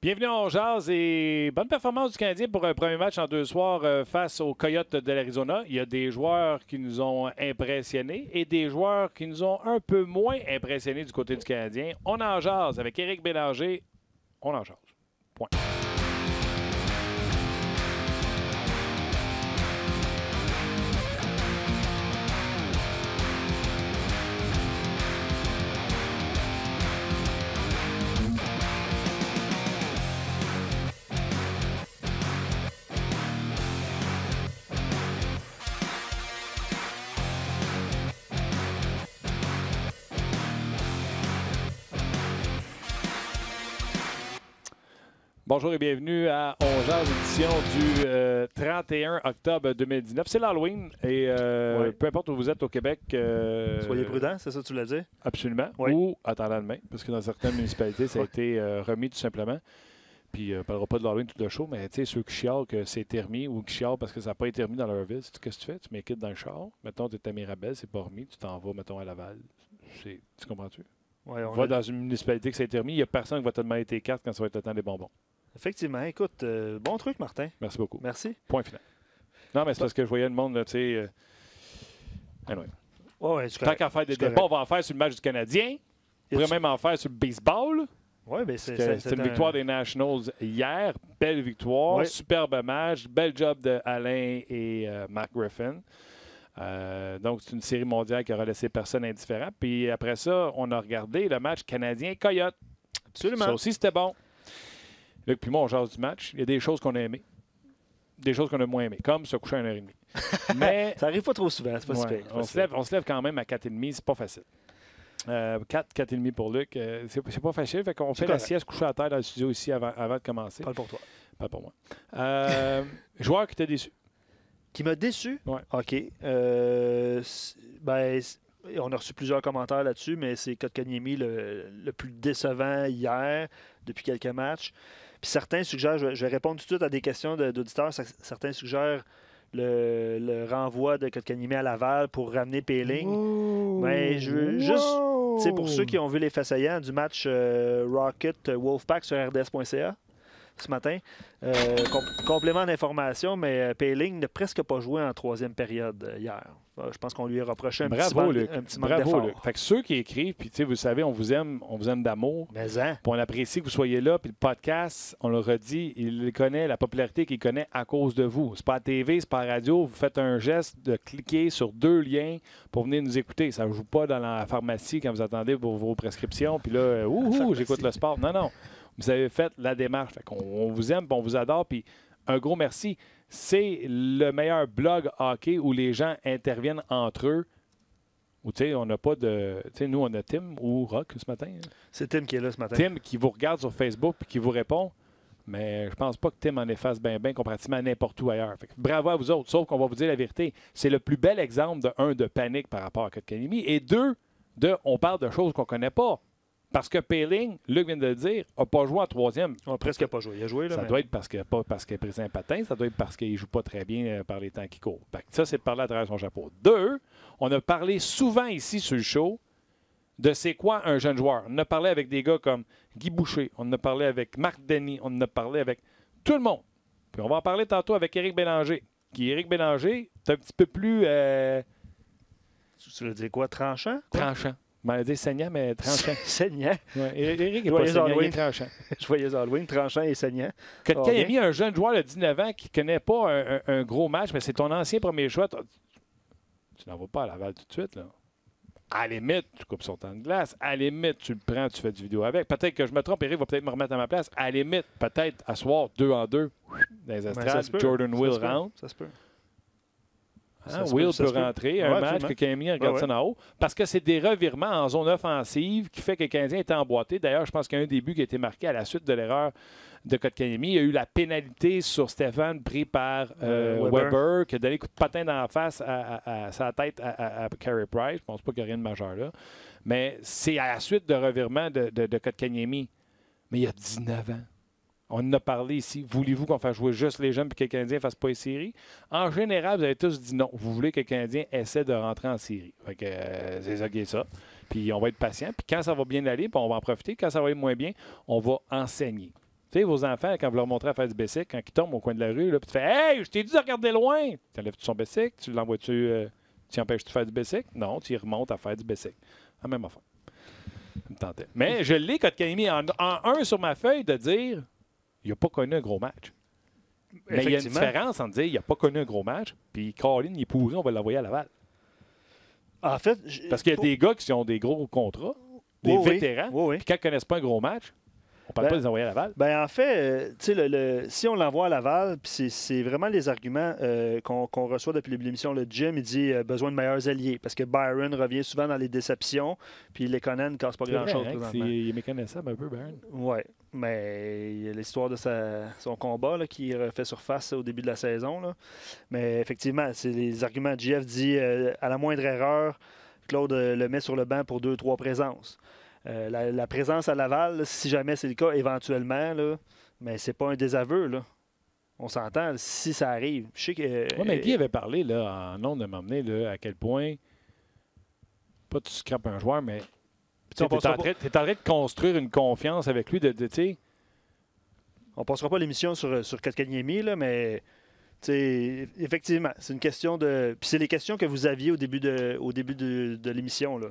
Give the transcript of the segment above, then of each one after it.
Bienvenue en Jazz et bonne performance du Canadien pour un premier match en 2 soirs face aux Coyotes de l'Arizona. Il y a des joueurs qui nous ont impressionnés et des joueurs qui nous ont un peu moins impressionnés du côté du Canadien. On en jase avec Éric Bélanger. On en jase. Point. Bonjour et bienvenue à On Jase, édition du 31 octobre 2019. C'est l'Halloween et peu importe où vous êtes au Québec... Soyez prudents, c'est ça que tu l'as dit? Absolument. Oui. Ou attendant demain, parce que dans certaines municipalités, ça a été remis tout simplement. Puis on ne parlera pas de l'Halloween tout le show, mais tu sais, ceux qui chialent que c'est terminé ou qui chialent parce que ça n'a pas été remis dans leur ville, qu'est-ce que tu fais? Tu mets quittes dans le char. Mettons, tu es à Mirabel, c'est pas remis, tu t'en vas, mettons, à Laval. Tu comprends-tu? Ouais, Va dans une municipalité que ça a été remis, il n'y a personne qui va te demander tes cartes quand ça va être le temps des bonbons. Effectivement. Écoute, bon truc, Martin. Merci beaucoup. Merci. Point final. Non, mais c'est parce que je voyais le monde, tu sais... Anyway. Ouais, Tant qu'à faire des débats, on va en faire sur le match du Canadien. On pourrait même en faire sur le baseball. Oui, bien c'est une victoire des Nationals hier. Belle victoire. Ouais. Superbe match. Bel job de Alain et Mark Griffin. Donc, c'est une série mondiale qui aura laissé personne indifférent. Puis après ça, on a regardé le match Canadien-Coyote. Absolument. Ça aussi, c'était bon. Luc puis moi, on jase du match. Il y a des choses qu'on a aimées. Des choses qu'on a moins aimées, comme se coucher à 1h30. Mais ça arrive pas trop souvent, c'est pas si pire. on se lève quand même à 4h30, c'est pas facile. 4h30 pour Luc, c'est pas facile. Fait qu'on fait la sieste coucher à terre dans le studio ici avant de commencer. Parle pour toi. Pas pour moi. Joueur qui t'a déçu? Qui m'a déçu? Ouais. OK. On a reçu plusieurs commentaires là-dessus, mais c'est Kotkaniemi le plus décevant hier, depuis quelques matchs. Puis certains suggèrent, je vais répondre tout de suite à des questions d'auditeurs, certains suggèrent le renvoi de Kotkaniemi à Laval pour ramener Poehling. Mais je veux juste, pour ceux qui ont vu les faits saillants du match Rocket Wolfpack sur RDS.ca ce matin, complément d'information, mais Poehling n'a presque pas joué en troisième période hier. Je pense qu'on lui a reproché un petit manque d'effort. Luc. Fait que ceux qui écrivent, puis vous savez, on vous aime d'amour. Mais hein? Puis on apprécie que vous soyez là. Puis le podcast, on le redit, il connaît, la popularité qu'il connaît à cause de vous. C'est pas à TV, c'est pas à la radio. Vous faites un geste de cliquer sur 2 liens pour venir nous écouter. Ça ne joue pas dans la pharmacie quand vous attendez pour vos prescriptions. Puis là, j'écoute le sport. Non. Vous avez fait la démarche. Fait qu'on vous aime, on vous adore. Puis un gros merci. C'est le meilleur blog hockey où les gens interviennent entre eux. Où, on n'a pas de... nous, on a Tim ou Rock ce matin. Hein? C'est Tim qui est là ce matin. Tim qui vous regarde sur Facebook et qui vous répond. Mais je pense pas que Tim en efface bien comparativement à n'importe où ailleurs. Fait que bravo à vous autres. Sauf qu'on va vous dire la vérité. C'est le plus bel exemple de panique par rapport à Kotkaniemi. Et on parle de choses qu'on connaît pas. Parce que Poehling, Luc vient de le dire, n'a pas joué en troisième. On n'a presque pas joué. Il a joué. Là, ça doit être pas parce qu'il a pris un patin, ça doit être parce qu'il ne joue pas très bien par les temps qui courent. Ça, c'est de parler à travers son chapeau. 2, on a parlé souvent ici sur le show de c'est quoi un jeune joueur. On a parlé avec des gars comme Guy Boucher, on a parlé avec Marc Denis, on a parlé avec tout le monde. Puis on va en parler tantôt avec Éric Bélanger. Éric Bélanger, c'est un petit peu plus... Tu veux dire quoi? Tranchant? Tranchant. Je m'allais dire saignant, mais tranchant. Saignant. Ouais, Éric est pas saignant, il est tranchant. Joyeux Halloween, tranchant et saignant. Kotkaniemi, un jeune joueur de 19 ans qui ne connaît pas un gros match, mais c'est ton ancien premier choix. Tu n'en vas pas à Laval tout de suite, là. À la limite, tu coupes son temps de glace. À la limite, tu le prends, tu fais du vidéo avec. Peut-être que je me trompe, Éric va peut-être me remettre à ma place. À la limite, peut-être, à soir, 2-en-2, dans les estrades, Jordan Will rentre. Ça se peut. Will peut rentrer, un match que Kotkaniemi regarde ça en haut, parce que c'est des revirements en zone offensive qui fait que le Canadien est emboîté. D'ailleurs, je pense qu'il y a un début qui a été marqué à la suite de l'erreur de Kotkaniemi. Il y a eu la pénalité sur Stéphane pris par Weber, qui a donné un coup de patin dans la face à sa tête à Carey Price. Je pense pas qu'il n'y a rien de majeur là. Mais c'est à la suite de revirement de Kotkaniemi. Mais il y a 19 ans. On en a parlé ici. Voulez-vous qu'on fasse jouer juste les jeunes et que le Canadien ne fasse pas les séries? En général, vous avez tous dit non. Vous voulez que le Canadien essaie de rentrer en série. Fait que c'est ça qui est ça. Puis on va être patient. Puis quand ça va bien aller, puis on va en profiter. Quand ça va aller moins bien, on va enseigner. Tu sais, vos enfants, quand vous leur montrez à faire du bicycle, quand ils tombent au coin de la rue, là, puis tu fais « Hey, je t'ai dit de regarder loin! » Tu enlèves-tu son bicycle? Tu l'envoies-tu... tu empêches-tu de faire du bicycle? Non, tu y remontes à faire du bicycle. La même affaire. Ça me tentait. Mais je l'ai, Kotkaniemi, en un sur ma feuille de dire il n'a pas connu un gros match. Mais il y a une différence entre dire il n'a pas connu un gros match, puis Colin, il est pourri, on va l'envoyer à Laval. En fait, parce qu'il y a des gars qui ont des gros contrats, des vétérans, puis quand ils ne connaissent pas un gros match, on ne parle pas de les envoyer à Laval. En fait, si on l'envoie à Laval, c'est vraiment les arguments qu'on reçoit depuis l'émission. Le Jim, il dit besoin de meilleurs alliés parce que Byron revient souvent dans les déceptions, puis Lekonen ne casse pas grand-chose. Il est méconnaissable un peu, Byron. Oui, mais il y a l'histoire de son combat là, qui refait surface au début de la saison. Là. Mais effectivement, c'est les arguments. Jeff dit à la moindre erreur, Claude le met sur le banc pour 2-3 présences. La présence à Laval, là, si jamais c'est le cas, éventuellement, là, mais c'est pas un désaveu. Là. On s'entend, si ça arrive. Je sais que. Oui, mais Guy avait parlé là, en nom de m'emmener là, à quel point, pas tu scrapes un joueur, mais tu es en train de construire une confiance avec lui. On passera pas l'émission sur Kotkaniemi, là, mais effectivement, c'est une question de. Puis c'est les questions que vous aviez au début de l'émission. Là.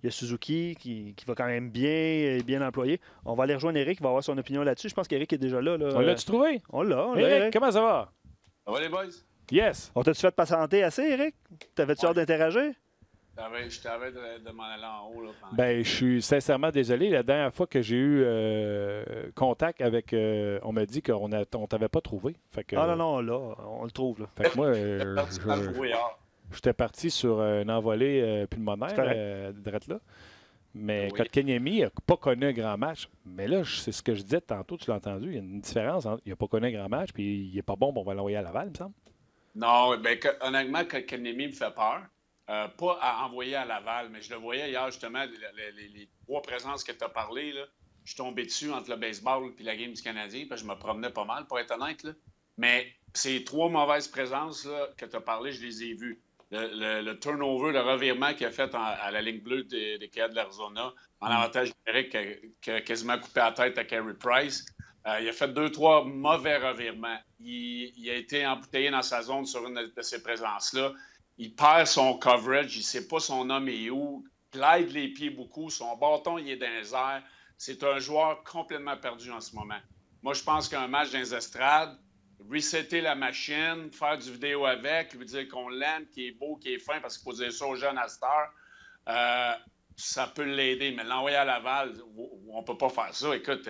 Il y a Suzuki qui va quand même bien employé. On va aller rejoindre Eric, il va avoir son opinion là-dessus. Je pense qu'Eric est déjà là. On l'a-tu trouvé? On l'a. Eric, comment ça va? Ça va les boys? Yes. On t'a-tu fait patienter assez, Eric? T'avais-tu hâte d'interagir? Je t'avais de m'en aller en haut. Là, je suis sincèrement désolé. La dernière fois que j'ai eu contact avec... on m'a dit qu'on t'avait pas trouvé. Fait que, non, là, on le trouve. Là. Fait que moi, j'étais parti sur un envolé pulmonaire, drette là. Mais Kotkaniemi n'a pas connu un grand match. Mais là, c'est ce que je disais tantôt, tu l'as entendu. Il y a une différence entre il n'a pas connu un grand match puis il n'est pas bon, on va l'envoyer à Laval, il me semble. Non, honnêtement, Kotkaniemi me fait peur. Pas à envoyer à Laval, mais je le voyais hier, justement, les 3 présences que tu as parlé. Là, je suis tombé dessus entre le baseball et la game du Canadien, parce que je me promenais pas mal, pour être honnête. Là. Mais ces 3 mauvaises présences là, que tu as parlé, je les ai vues. Le turnover, le revirement qu'il a fait à la ligne bleue des Coyotes de l'Arizona, en avantage numérique, qui a quasiment coupé la tête à Carey Price. Il a fait 2-3 mauvais revirements. Il a été embouteillé dans sa zone sur une de ces présences-là. Il perd son coverage, il ne sait pas son homme est où, plaide les pieds beaucoup, son bâton il est dans les airs. C'est un joueur complètement perdu en ce moment. Moi, je pense qu'un match dans les estrades, resetter la machine, faire du vidéo avec, lui dire qu'on l'aime, qu'il est beau, qu'il est fin, parce qu'il faut dire ça aux jeunes à cette heure, ça peut l'aider. Mais l'envoyer à Laval, on ne peut pas faire ça. Écoute,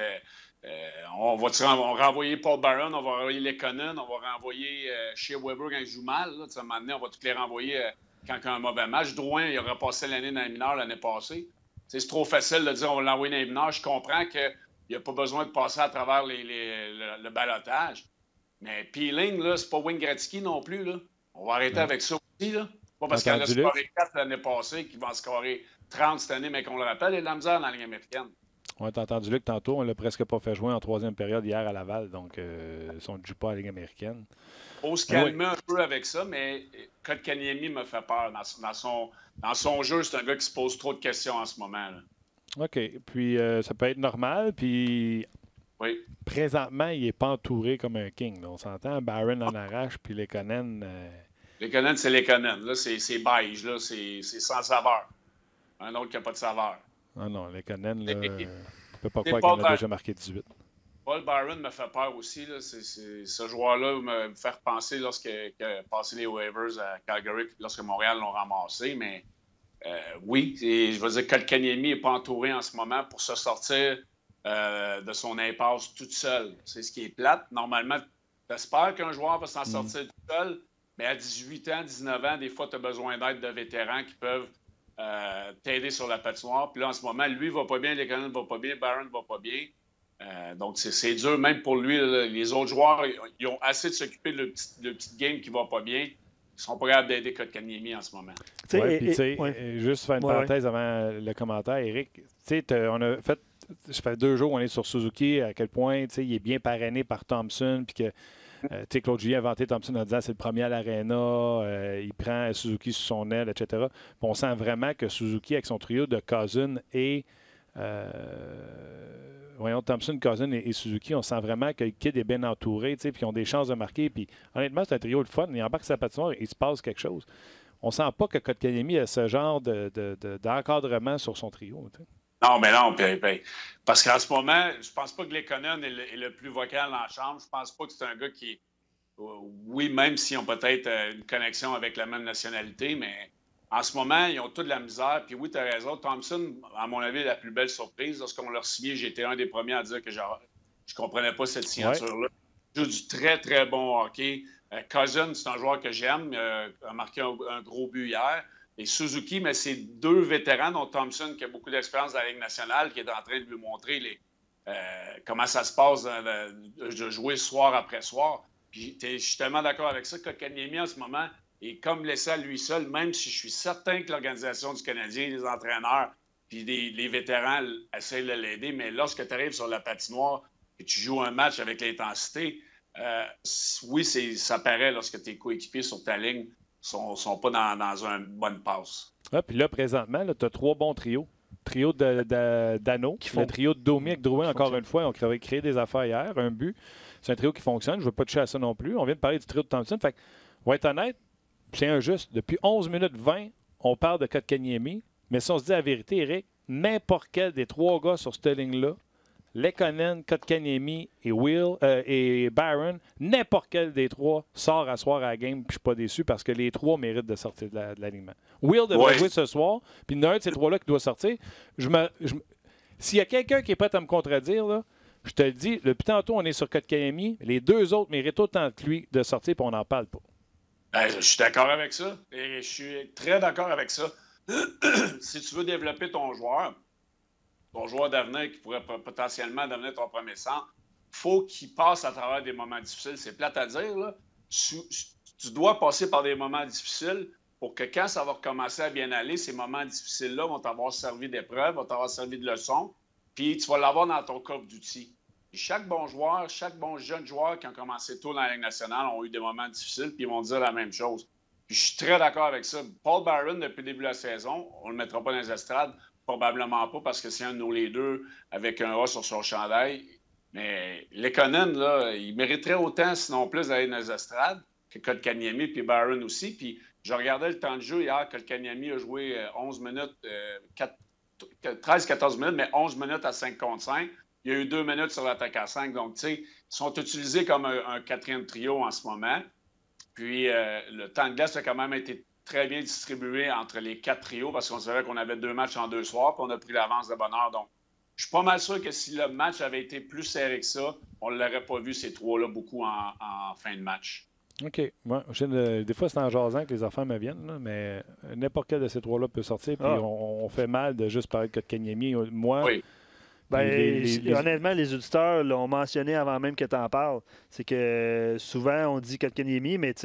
on va renvoyer Paul Byron, on va renvoyer Lekonen, on va renvoyer Shea Weber quand il joue mal. Là, à un moment donné, on va tous les renvoyer quand il y a un mauvais match. Drouin, il aura passé l'année dans les mineurs l'année passée. C'est trop facile de dire on va l'envoyer dans les mineurs. Je comprends qu'il n'y a pas besoin de passer à travers le balotage. Mais Peeling, là, c'est pas Wayne Gretzky non plus. Là. On va arrêter avec ça aussi. Là. Pas parce qu'elle a scoré 4 l'année passée qu'il va en scorer 30 cette année, mais qu'on le rappelle, il y a de la misère dans la Ligue américaine. Oui, t'as entendu Luc tantôt, on l'a presque pas fait jouer en 3e période hier à Laval, donc si on ne joue pas à la Ligue américaine. Il faut se calmer un peu avec ça, mais Kotkaniemi me fait peur. Dans son jeu, c'est un gars qui se pose trop de questions en ce moment. Là. OK. Puis ça peut être normal, puis présentement, il n'est pas entouré comme un king. Là. On s'entend, Byron en arrache, puis Lekonen... Lekonen, c'est Lekonen. Là, c'est beige, là, c'est sans saveur. Un autre qui n'a pas de saveur. Ah non, Lekonen, là, tu ne peux pas croire qu'il a déjà marqué 18. Paul Byron me fait peur aussi. Là. Ce joueur-là me fait repenser lorsqu'il a passé les waivers à Calgary, lorsque Montréal l'ont ramassé. Mais oui, je veux dire, Kotkaniemi n'est pas entouré en ce moment pour se sortir de son impasse toute seule. C'est ce qui est plate. Normalement, tu espères qu'un joueur va s'en sortir tout seul, mais à 18 ans, 19 ans, des fois, tu as besoin d'aide de vétérans qui peuvent t'aider sur la patinoire. Puis là, en ce moment, lui va pas bien, Lekonen ne va pas bien, Byron ne va pas bien. Donc, c'est dur, même pour lui. Là, les autres joueurs, ils ont assez de s'occuper de le petit game qui va pas bien. Ils sont pas capables d'aider Kotkaniemi en ce moment. Juste faire une parenthèse avant le commentaire, Eric. On a fait, ça fait 2 jours qu'on est sur Suzuki, à quel point il est bien parrainé par Thompson, puis que Claude Julien a inventé Thompson en disant c'est le premier à l'Arena, il prend Suzuki sous son aile, etc. Puis on sent vraiment que Suzuki, avec son trio de Cousin et voyons, Thompson, Cousin et Suzuki, on sent vraiment que le kid est bien entouré, puis ils ont des chances de marquer. Puis honnêtement, c'est un trio de fun. Il embarque sa patinoire et il se passe quelque chose. On sent pas que Kotkaniemi a ce genre d'encadrement sur son trio. T'sais. Non, mais non. Parce qu'en ce moment, je pense pas que Lekonen est le plus vocal dans la chambre. Je pense pas que c'est un gars qui... Oui, même s'ils ont peut-être une connexion avec la même nationalité, mais en ce moment, ils ont toute de la misère. Puis oui, tu as raison. Thompson, à mon avis, est la plus belle surprise. Lorsqu'on l'a signé, j'étais un des premiers à dire que je comprenais pas cette signature-là. Il joue du très, très bon hockey. Cousin, c'est un joueur que j'aime. A marqué un gros but hier. Et Suzuki, mais c'est deux vétérans, dont Thompson, qui a beaucoup d'expérience dans la Ligue nationale, qui est en train de lui montrer comment ça se passe de jouer soir après soir. Puis je suis tellement d'accord avec ça. Kotkaniemi, en ce moment, est comme laissé à lui seul, même si je suis certain que l'organisation du Canadien, les entraîneurs, puis les vétérans essayent de l'aider. Mais lorsque tu arrives sur la patinoire et tu joues un match avec l'intensité, oui, ça paraît lorsque tes coéquipiers sur ta ligne sont pas dans une bonne passe. Ah, puis là, présentement, tu as 3 bons trios. Trio d'Anneau, le trio de Domi avec Drouin, encore une fois, on créé des affaires hier, un but. C'est un trio qui fonctionne. Je ne veux pas toucher à ça non plus. On vient de parler du trio de Thompson. Fait que, on va être honnête, c'est injuste. Depuis 11 minutes 20, on parle de Kotkaniemi. Mais si on se dit la vérité, Eric, n'importe quel des 3 gars sur cette ligne-là, Lekonen, Kotkaniemi et Barron, n'importe quel des 3 sort à soir à la game, puis je ne suis pas déçu parce que les 3 méritent de sortir de l'alignement. Will devrait jouer ce soir, puis il y en a un de ces 3-là qui doit sortir. S'il y a quelqu'un qui est prêt à me contredire, là, je te le dis, depuis tantôt, on est sur Kotkaniemi. Les 2 autres méritent autant que lui de sortir, puis on n'en parle pas. Je suis d'accord avec ça. Et je suis très d'accord avec ça. Si tu veux développer ton joueur d'avenir qui pourrait potentiellement devenir ton premier centre, il faut qu'il passe à travers des moments difficiles. C'est plate à dire, là. Tu dois passer par des moments difficiles pour que quand ça va recommencer à bien aller, ces moments difficiles-là vont t'avoir servi d'épreuve, vont t'avoir servi de leçon, puis tu vas l'avoir dans ton coffre d'outils. Et chaque bon joueur, chaque bon jeune joueur qui a commencé tôt dans la Ligue nationale ont eu des moments difficiles, puis ils vont dire la même chose. Puis je suis très d'accord avec ça. Paul Barron, depuis le début de la saison, on ne le mettra pas dans les estrades, probablement pas, parce que c'est un de nos leaders avec un A sur son chandail. Mais Lekonen, là, il mériterait autant, sinon plus, d'aller dans les estrades que Kotkaniemi, puis Barron aussi. Puis je regardais le temps de jeu hier. Kotkaniemi a joué 11 minutes, 13-14 minutes, mais 11 minutes à 5 contre 5. Il y a eu 2 minutes sur l'attaque à 5. Donc, tu sais, ils sont utilisés comme un 4e trio en ce moment. Puis, le temps de glace a quand même été très bien distribué entre les 4 trios parce qu'on savait qu'on avait 2 matchs en 2 soirs, puis on a pris l'avance de bonne heure. Donc, je suis pas mal sûr que si le match avait été plus serré que ça, on ne l'aurait pas vu, ces 3-là, beaucoup en fin de match. OK. Moi, des fois, c'est en jasant que les affaires me viennent, là, mais n'importe quel de ces 3-là peut sortir, puis on fait mal de juste parler de Kotkaniemi. Moi, oui. Honnêtement, les auditeurs l'ont mentionné avant même que tu en parles. C'est que souvent, on dit Kotkaniemi, mais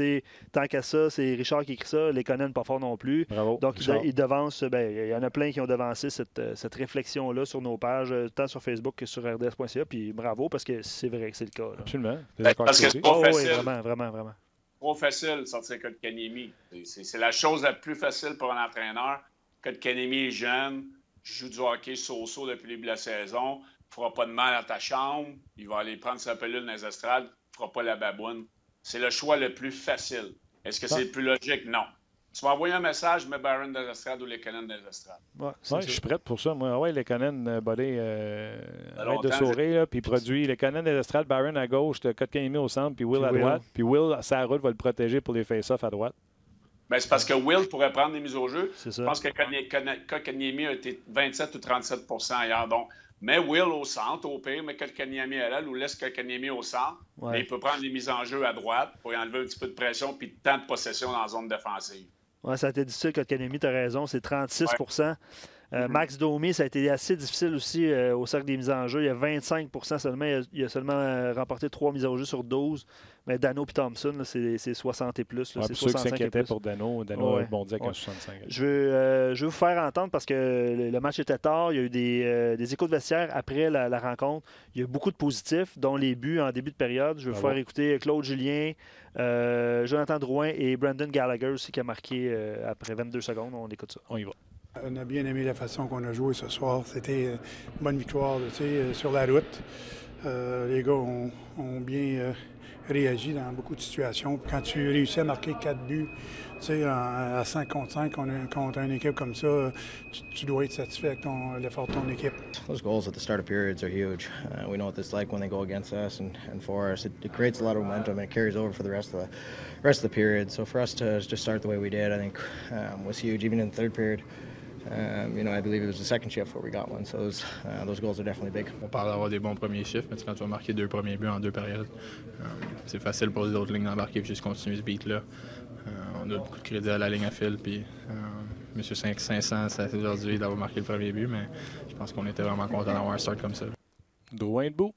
tant qu'à ça, c'est Richard qui écrit ça, Lekonen pas fort non plus. Bravo, donc, il devance. Il y en a plein qui ont devancé cette réflexion-là sur nos pages, tant sur Facebook que sur rds.ca. Puis bravo, parce que c'est vrai que c'est le cas. Là. Absolument. Parce que c'est pas facile. Oui, vraiment. Trop facile de sortir Kotkaniemi. C'est la chose la plus facile pour un entraîneur. Kotkaniemi est jeune. Joue du hockey so-so depuis le début de la saison, ne fera pas de mal à ta chambre, il va aller prendre sa pilule dans les estrades, ne fera pas la baboune. C'est le choix le plus facile. Est-ce que c'est le plus logique? Non. Tu m'as envoyé un message, mets Barron dans les estrades ou Lekonen dans les estrades. Ouais, je suis prête pour ça. Moi, ouais, Lekonen, arrête de sourire, puis produit Lekonen dans les estrades, Barron à gauche, Kotkaniemi au centre, puis Will à droite. Puis Will, sa route, va le protéger pour les face-off à droite. Ben, c'est parce que Will pourrait prendre des mises au jeu. Je pense que Kotkaniemi a été 27 ou 37 % hier. Donc, mets Will au centre, au pire, mais Kotkaniemi à l'aile ou laisse Kotkaniemi au centre. Ouais. Mais il peut prendre des mises en jeu à droite pour y enlever un petit peu de pression puis de temps de possession dans la zone défensive. Oui, ça a été difficile, Kotkaniemi, tu as raison, c'est 36 %. Max Domi, ça a été assez difficile aussi au cercle des mises en jeu. Il y a 25 % seulement. Il a seulement remporté 3 mises en jeu sur 12. Mais Dano et Thompson, c'est 60 et plus. C'est ceux qui s'inquiétaient pour Dano. Dano a bondi avec un 65. Je veux vous faire entendre parce que le match était tard. Il y a eu des échos de vestiaire après la rencontre. Il y a eu beaucoup de positifs, dont les buts en début de période. Je veux vous faire écouter Claude Julien, Jonathan Drouin et Brendan Gallagher aussi qui a marqué après 22 secondes. On écoute ça. On y va. On a bien aimé la façon qu'on a joué ce soir. C'était une bonne victoire sur la route. Les gars ont bien réagi dans beaucoup de situations. Quand tu réussis à marquer 4 buts à 5 contre 5 contre une équipe comme ça, tu dois être satisfait avec l'effort de ton équipe. Those goals at the start of periods are huge. We know what it's like when they go against us and for us. It creates a lot of momentum and it carries over for the rest of the period. So for us to just start the way we did, I think was huge. Even in the third period, I believe it was the second shift where we got one. So those goals are definitely big. On parle d'avoir des bons premiers chiffres, mais quand tu vas marquer 2 premiers buts en 2 périodes, c'est facile pour les autres lignes d'embarquer et juste continuer ce beat-là. On a beaucoup de crédit à la ligne à fil, puis M. 500, c'est aujourd'hui d'avoir marqué le premier but, mais je pense qu'on était vraiment content d'avoir un start comme ça. Drouin debout.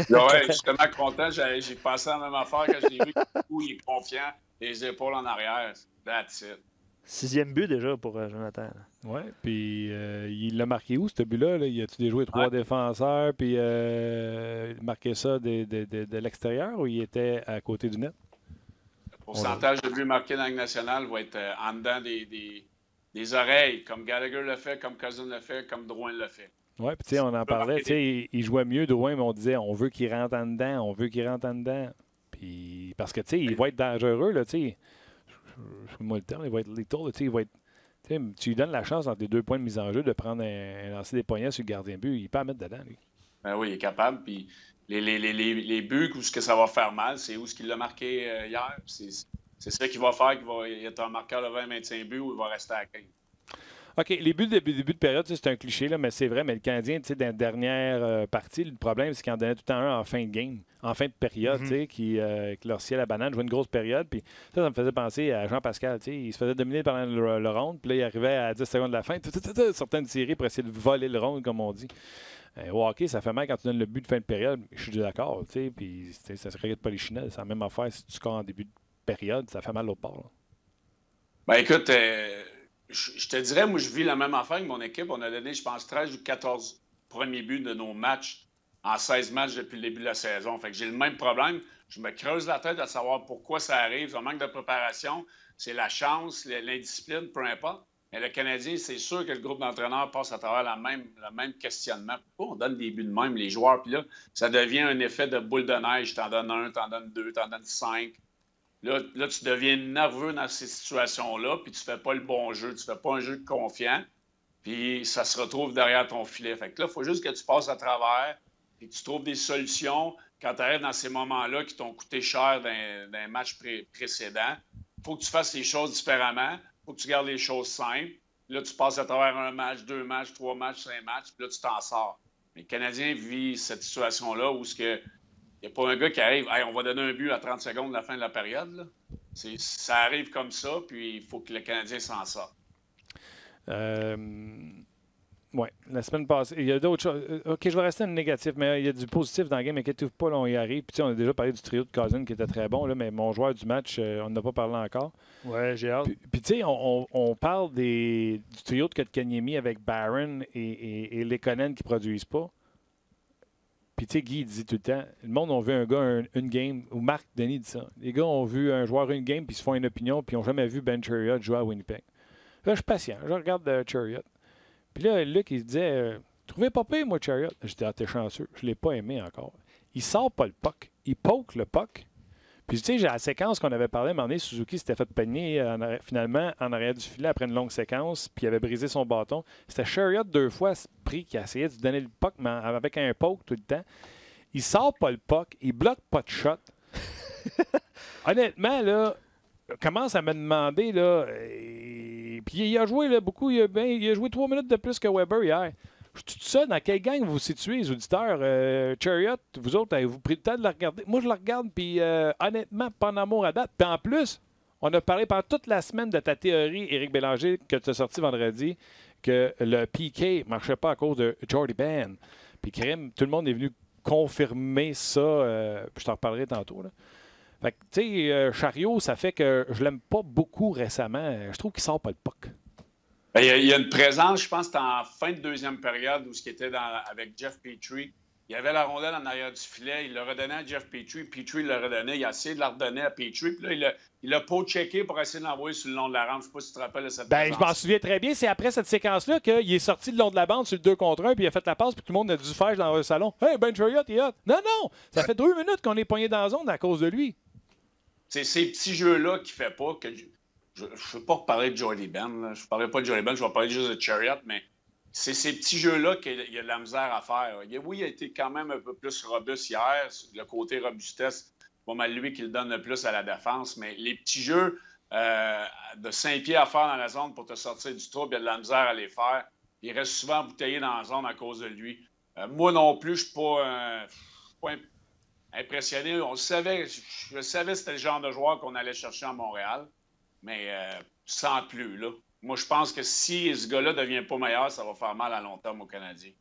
Ouais, je suis tellement content. J'ai passé la même affaire quand je l'ai vu. Il est confiant, les épaules en arrière. That's it. 6e but déjà pour Jonathan. Oui, puis il l'a marqué où, ce but-là? Là? Il a-tu déjoué 3 défenseurs, puis marqué ça de l'extérieur, ou il était à côté du net? Le pourcentage de buts marqués dans la Ligue nationale va être en dedans des oreilles, comme Gallagher le fait, comme Cousin le fait, comme Drouin le fait. Oui, puis tu sais, on en parlait, tu sais, il jouait mieux Drouin, mais on disait, on veut qu'il rentre en dedans, on veut qu'il rentre en dedans. Puis, parce que, tu sais, il va être dangereux, là, tu sais. Je moi le terme, il va être lethal, tu sais, il va être... Tu lui donnes la chance dans tes 2 points de mise en jeu de prendre un lancer des poignets sur le gardien de but. Il peut en mettre dedans, lui. Ben oui, il est capable. Puis les buts, où ce que ça va faire mal, c'est où ce qu'il l'a marqué hier. C'est ça qu'il va faire, qu'il va être un marqueur de 20-25 buts ou il va rester à 15. OK, les buts de début de période, c'est un cliché, là, mais c'est vrai. Mais le Canadien, tu sais, dans la dernière partie, le problème, c'est qu'il en donnait tout le temps un en fin de game, en fin de période, tu sais, qui leur sciait la banane, jouait une grosse période. Puis ça me faisait penser à Jean-Pascal, tu sais, il se faisait dominer pendant le round, puis là, il arrivait à 10 secondes de la fin, sortait une série pour essayer de voler le round, comme on dit. Au hockey, ça fait mal quand tu donnes le but de fin de période. Je suis d'accord, tu sais, puis ça se regarde pas les chinelles. C'est la même affaire si tu scores en début de période, ça fait mal au port. Là. Ben écoute, je te dirais, moi, je vis la même affaire avec mon équipe. On a donné, je pense, 13 ou 14 premiers buts de nos matchs en 16 matchs depuis le début de la saison. Fait que j'ai le même problème. Je me creuse la tête à savoir pourquoi ça arrive. C'est un manque de préparation, c'est la chance, l'indiscipline, peu importe. Mais le Canadien, c'est sûr que le groupe d'entraîneurs passe à travers le même questionnement. Pourquoi on donne des buts de même, les joueurs? Puis là, ça devient un effet de boule de neige. T'en donnes 1, t'en donnes 2, t'en donnes 5. Là, tu deviens nerveux dans ces situations-là, puis tu fais pas le bon jeu. Tu fais pas un jeu confiant, puis ça se retrouve derrière ton filet. Fait que là, il faut juste que tu passes à travers, puis que tu trouves des solutions quand tu arrives dans ces moments-là qui t'ont coûté cher d'un match précédent. Il faut que tu fasses les choses différemment. Il faut que tu gardes les choses simples. Là, tu passes à travers un match, 2 matchs, 3 matchs, 5 matchs, puis là, tu t'en sors. Mais le Canadien vit cette situation-là où il n'y a pas un gars qui arrive, hey, on va donner un but à 30 secondes de la fin de la période. Là. Ça arrive comme ça, puis il faut que le Canadien s'en sorte. Oui, la semaine passée, il y a d'autres choses. OK, je vais rester dans le négatif, mais il y a du positif dans le game. Inquiétez-vous pas, là, on y arrive. Puis, on a déjà parlé du trio de Cousin qui était très bon, là, mais mon joueur du match, on n'a pas parlé encore. Ouais, j'ai hâte. Puis tu sais, on parle du trio de Kotkaniemi avec Barron et Lekonen qui ne produisent pas. Puis, tu sais, Guy dit tout le temps, le monde a vu un gars une game, ou Marc Denis dit ça. Les gars ont vu un joueur une game, puis ils se font une opinion, puis ils n'ont jamais vu Ben Chariot jouer à Winnipeg. Là, je suis patient. Je regarde Chariot. Puis là, Luc, il se disait, trouvez pas pire, moi, Chariot. J'étais, t'es chanceux. Je ne l'ai pas aimé encore. Il sort pas le puck. Il poke le puck. Puis, tu sais, j'ai la séquence qu'on avait parlé, à un moment donné, Suzuki s'était fait peigner finalement en arrière du filet après une longue séquence, puis il avait brisé son bâton. C'était Chariot 2 fois pris qui a essayé de lui donner le puck, mais avec un poke tout le temps. Il sort pas le puck, il bloque pas de shot. Honnêtement, là, commence à me demander, là, puis il a joué là, beaucoup, il a joué 3 minutes de plus que Weber hier. Je suis tout ça, dans quelle gang vous vous situez, les auditeurs? Chariot, vous autres, avez-vous pris le temps de la regarder? Moi, je la regarde, puis honnêtement, pas en amour à date. Puis en plus, on a parlé pendant toute la semaine de ta théorie, Éric Bélanger, que tu as sorti vendredi, que le PK ne marchait pas à cause de Jordy Ben. Puis crème, tout le monde est venu confirmer ça, puis je t'en reparlerai tantôt, là. Fait que, tu sais, Chariot, ça fait que je l'aime pas beaucoup récemment. Je trouve qu'il sort pas le puck. Il y a une présence, je pense, c'était en fin de deuxième période où ce qui était avec Jeff Petrie. Il avait la rondelle en arrière du filet. Il l'a redonné à Jeff Petrie. Petrie l'a redonné. Il a essayé de la redonner à Petrie. Puis là, il a checké pour essayer de l'envoyer sur le long de la rampe. Je ne sais pas si tu te rappelles de cette je m'en souviens très bien. C'est après cette séquence-là qu'il est sorti le long de la bande sur le 2 contre 1 puis il a fait la passe puis tout le monde a dû faire dans le salon. « Hey, Ben Chariot, il est hot! » Non! Ça fait 2 minutes qu'on est pogné dans la zone à cause de lui. C'est ces petits jeux-là qu'il ne fait pas. Que je ne veux pas parler de Jordy Ben. Je ne parlerai pas de Jordy Ben. Je vais parler juste de Chariot, mais... C'est ces petits jeux-là qu'il y a de la misère à faire. Oui, il a été quand même un peu plus robuste hier. Le côté robustesse, pas mal lui qui le donne le plus à la défense. Mais les petits jeux de 5 pieds à faire dans la zone pour te sortir du trouble, il y a de la misère à les faire. Il reste souvent embouteillé dans la zone à cause de lui. Moi non plus, je ne suis pas impressionné. Je savais que c'était le genre de joueur qu'on allait chercher à Montréal. Mais sans plus, là. Moi, je pense que si ce gars-là ne devient pas meilleur, ça va faire mal à long terme aux Canadiens.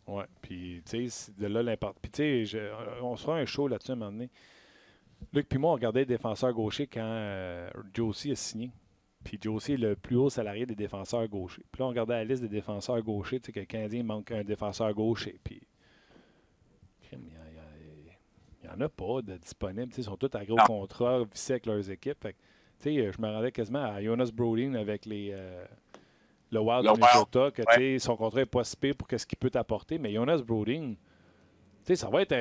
Oui, puis tu sais, de là l'important. Puis tu sais, on se fera un show là-dessus à un moment donné. Luc puis moi, on regardait les défenseurs gauchers quand Josie a signé. Puis Josie est le plus haut salarié des défenseurs gauchers. Puis là, on regardait la liste des défenseurs gauchers. Tu sais, que le Canadien manque un défenseur gaucher. Puis il n'y en a pas de disponibles. Ils sont tous à gros contrat, vissés avec leurs équipes. Fait que, je me rendais quasiment à Jonas Brodin avec le Wild de Minnesota, que son contrat n'est pas si pire pour ce qu'il peut t'apporter. Mais Jonas Brodin, ça va être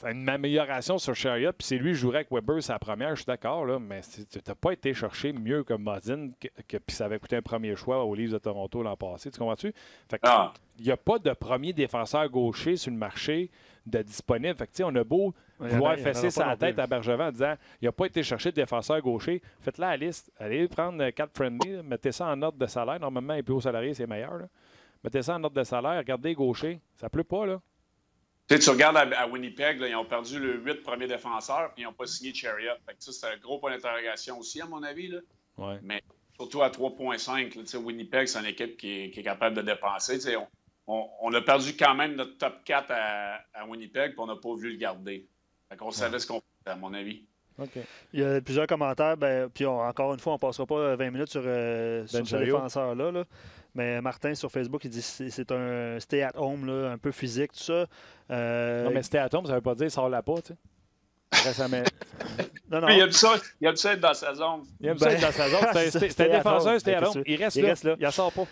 une amélioration sur Chariot. Puis c'est lui qui jouerait avec Weber sa première, je suis d'accord, là, mais tu n'as pas été chercher mieux que Modin, puis ça avait coûté un premier choix aux Leafs de Toronto l'an passé. Tu comprends-tu? Fait que, il n'y a pas de premier défenseur gaucher sur le marché de disponible. Fait que, on a beau vouloir fesser sa tête à Bergevin en disant il n'a pas été chercher de défenseur gaucher. Faites-la à la liste. Allez prendre 4 friendly. Mettez ça en ordre de salaire. Normalement, les plus hauts salariés, c'est meilleur. Là. Mettez ça en ordre de salaire. Regardez les gauchers. Ça ne pleut pas, là. Tu regardes à Winnipeg, là, ils ont perdu le 8 premiers défenseurs puis ils n'ont pas signé Chariot. Fait que ça, c'est un gros point d'interrogation aussi, à mon avis. Là. Ouais. Mais surtout à 3,5. Winnipeg, c'est une équipe qui est capable de dépenser. On a perdu quand même notre top 4 à Winnipeg puis on n'a pas voulu le garder. Fait qu'on savait ce qu'on faisait, à mon avis. Okay. Il y a plusieurs commentaires. Puis encore une fois, on ne passera pas 20 minutes sur ce défenseur-là. Là. Mais Martin, sur Facebook, il dit que c'est un stay-at-home, là, un peu physique, tout ça. Non, mais stay-at-home, ça ne veut pas dire sors-la pas, tu sais. Non. Il aime ça être dans sa zone. Il aime ça être dans sa zone. C'est un défenseur, stay-at-home. Il reste là. Il ne sort pas.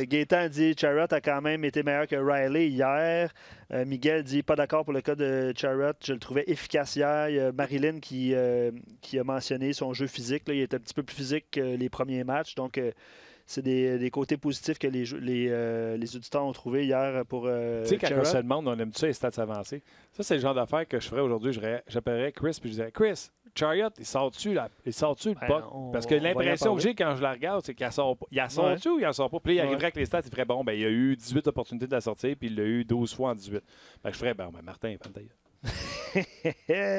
Gaétan dit Chariot a quand même été meilleur que Riley hier. Miguel dit pas d'accord pour le cas de Chariot. Je le trouvais efficace hier. Il y a Marilyn qui a mentionné son jeu physique. Là. Il était un petit peu plus physique que les premiers matchs. Donc, c'est des côtés positifs que les auditeurs ont trouvé hier pour Tu sais, quand on se demande, on aime-tu ça les stats avancés? Ça, c'est le genre d'affaire que je ferais aujourd'hui. J'appellerais Chris et je dirais Chris, Chariot, il sort-tu le puck? Parce que l'impression que j'ai quand je la regarde, c'est qu'il sort pas. Il la sort-tu ou il la sort pas? Puis là, il arriverait avec les stats, il ferait bon, il y a eu 18 opportunités de la sortir, puis il l'a eu 12 fois en 18. Je ferais, Martin, il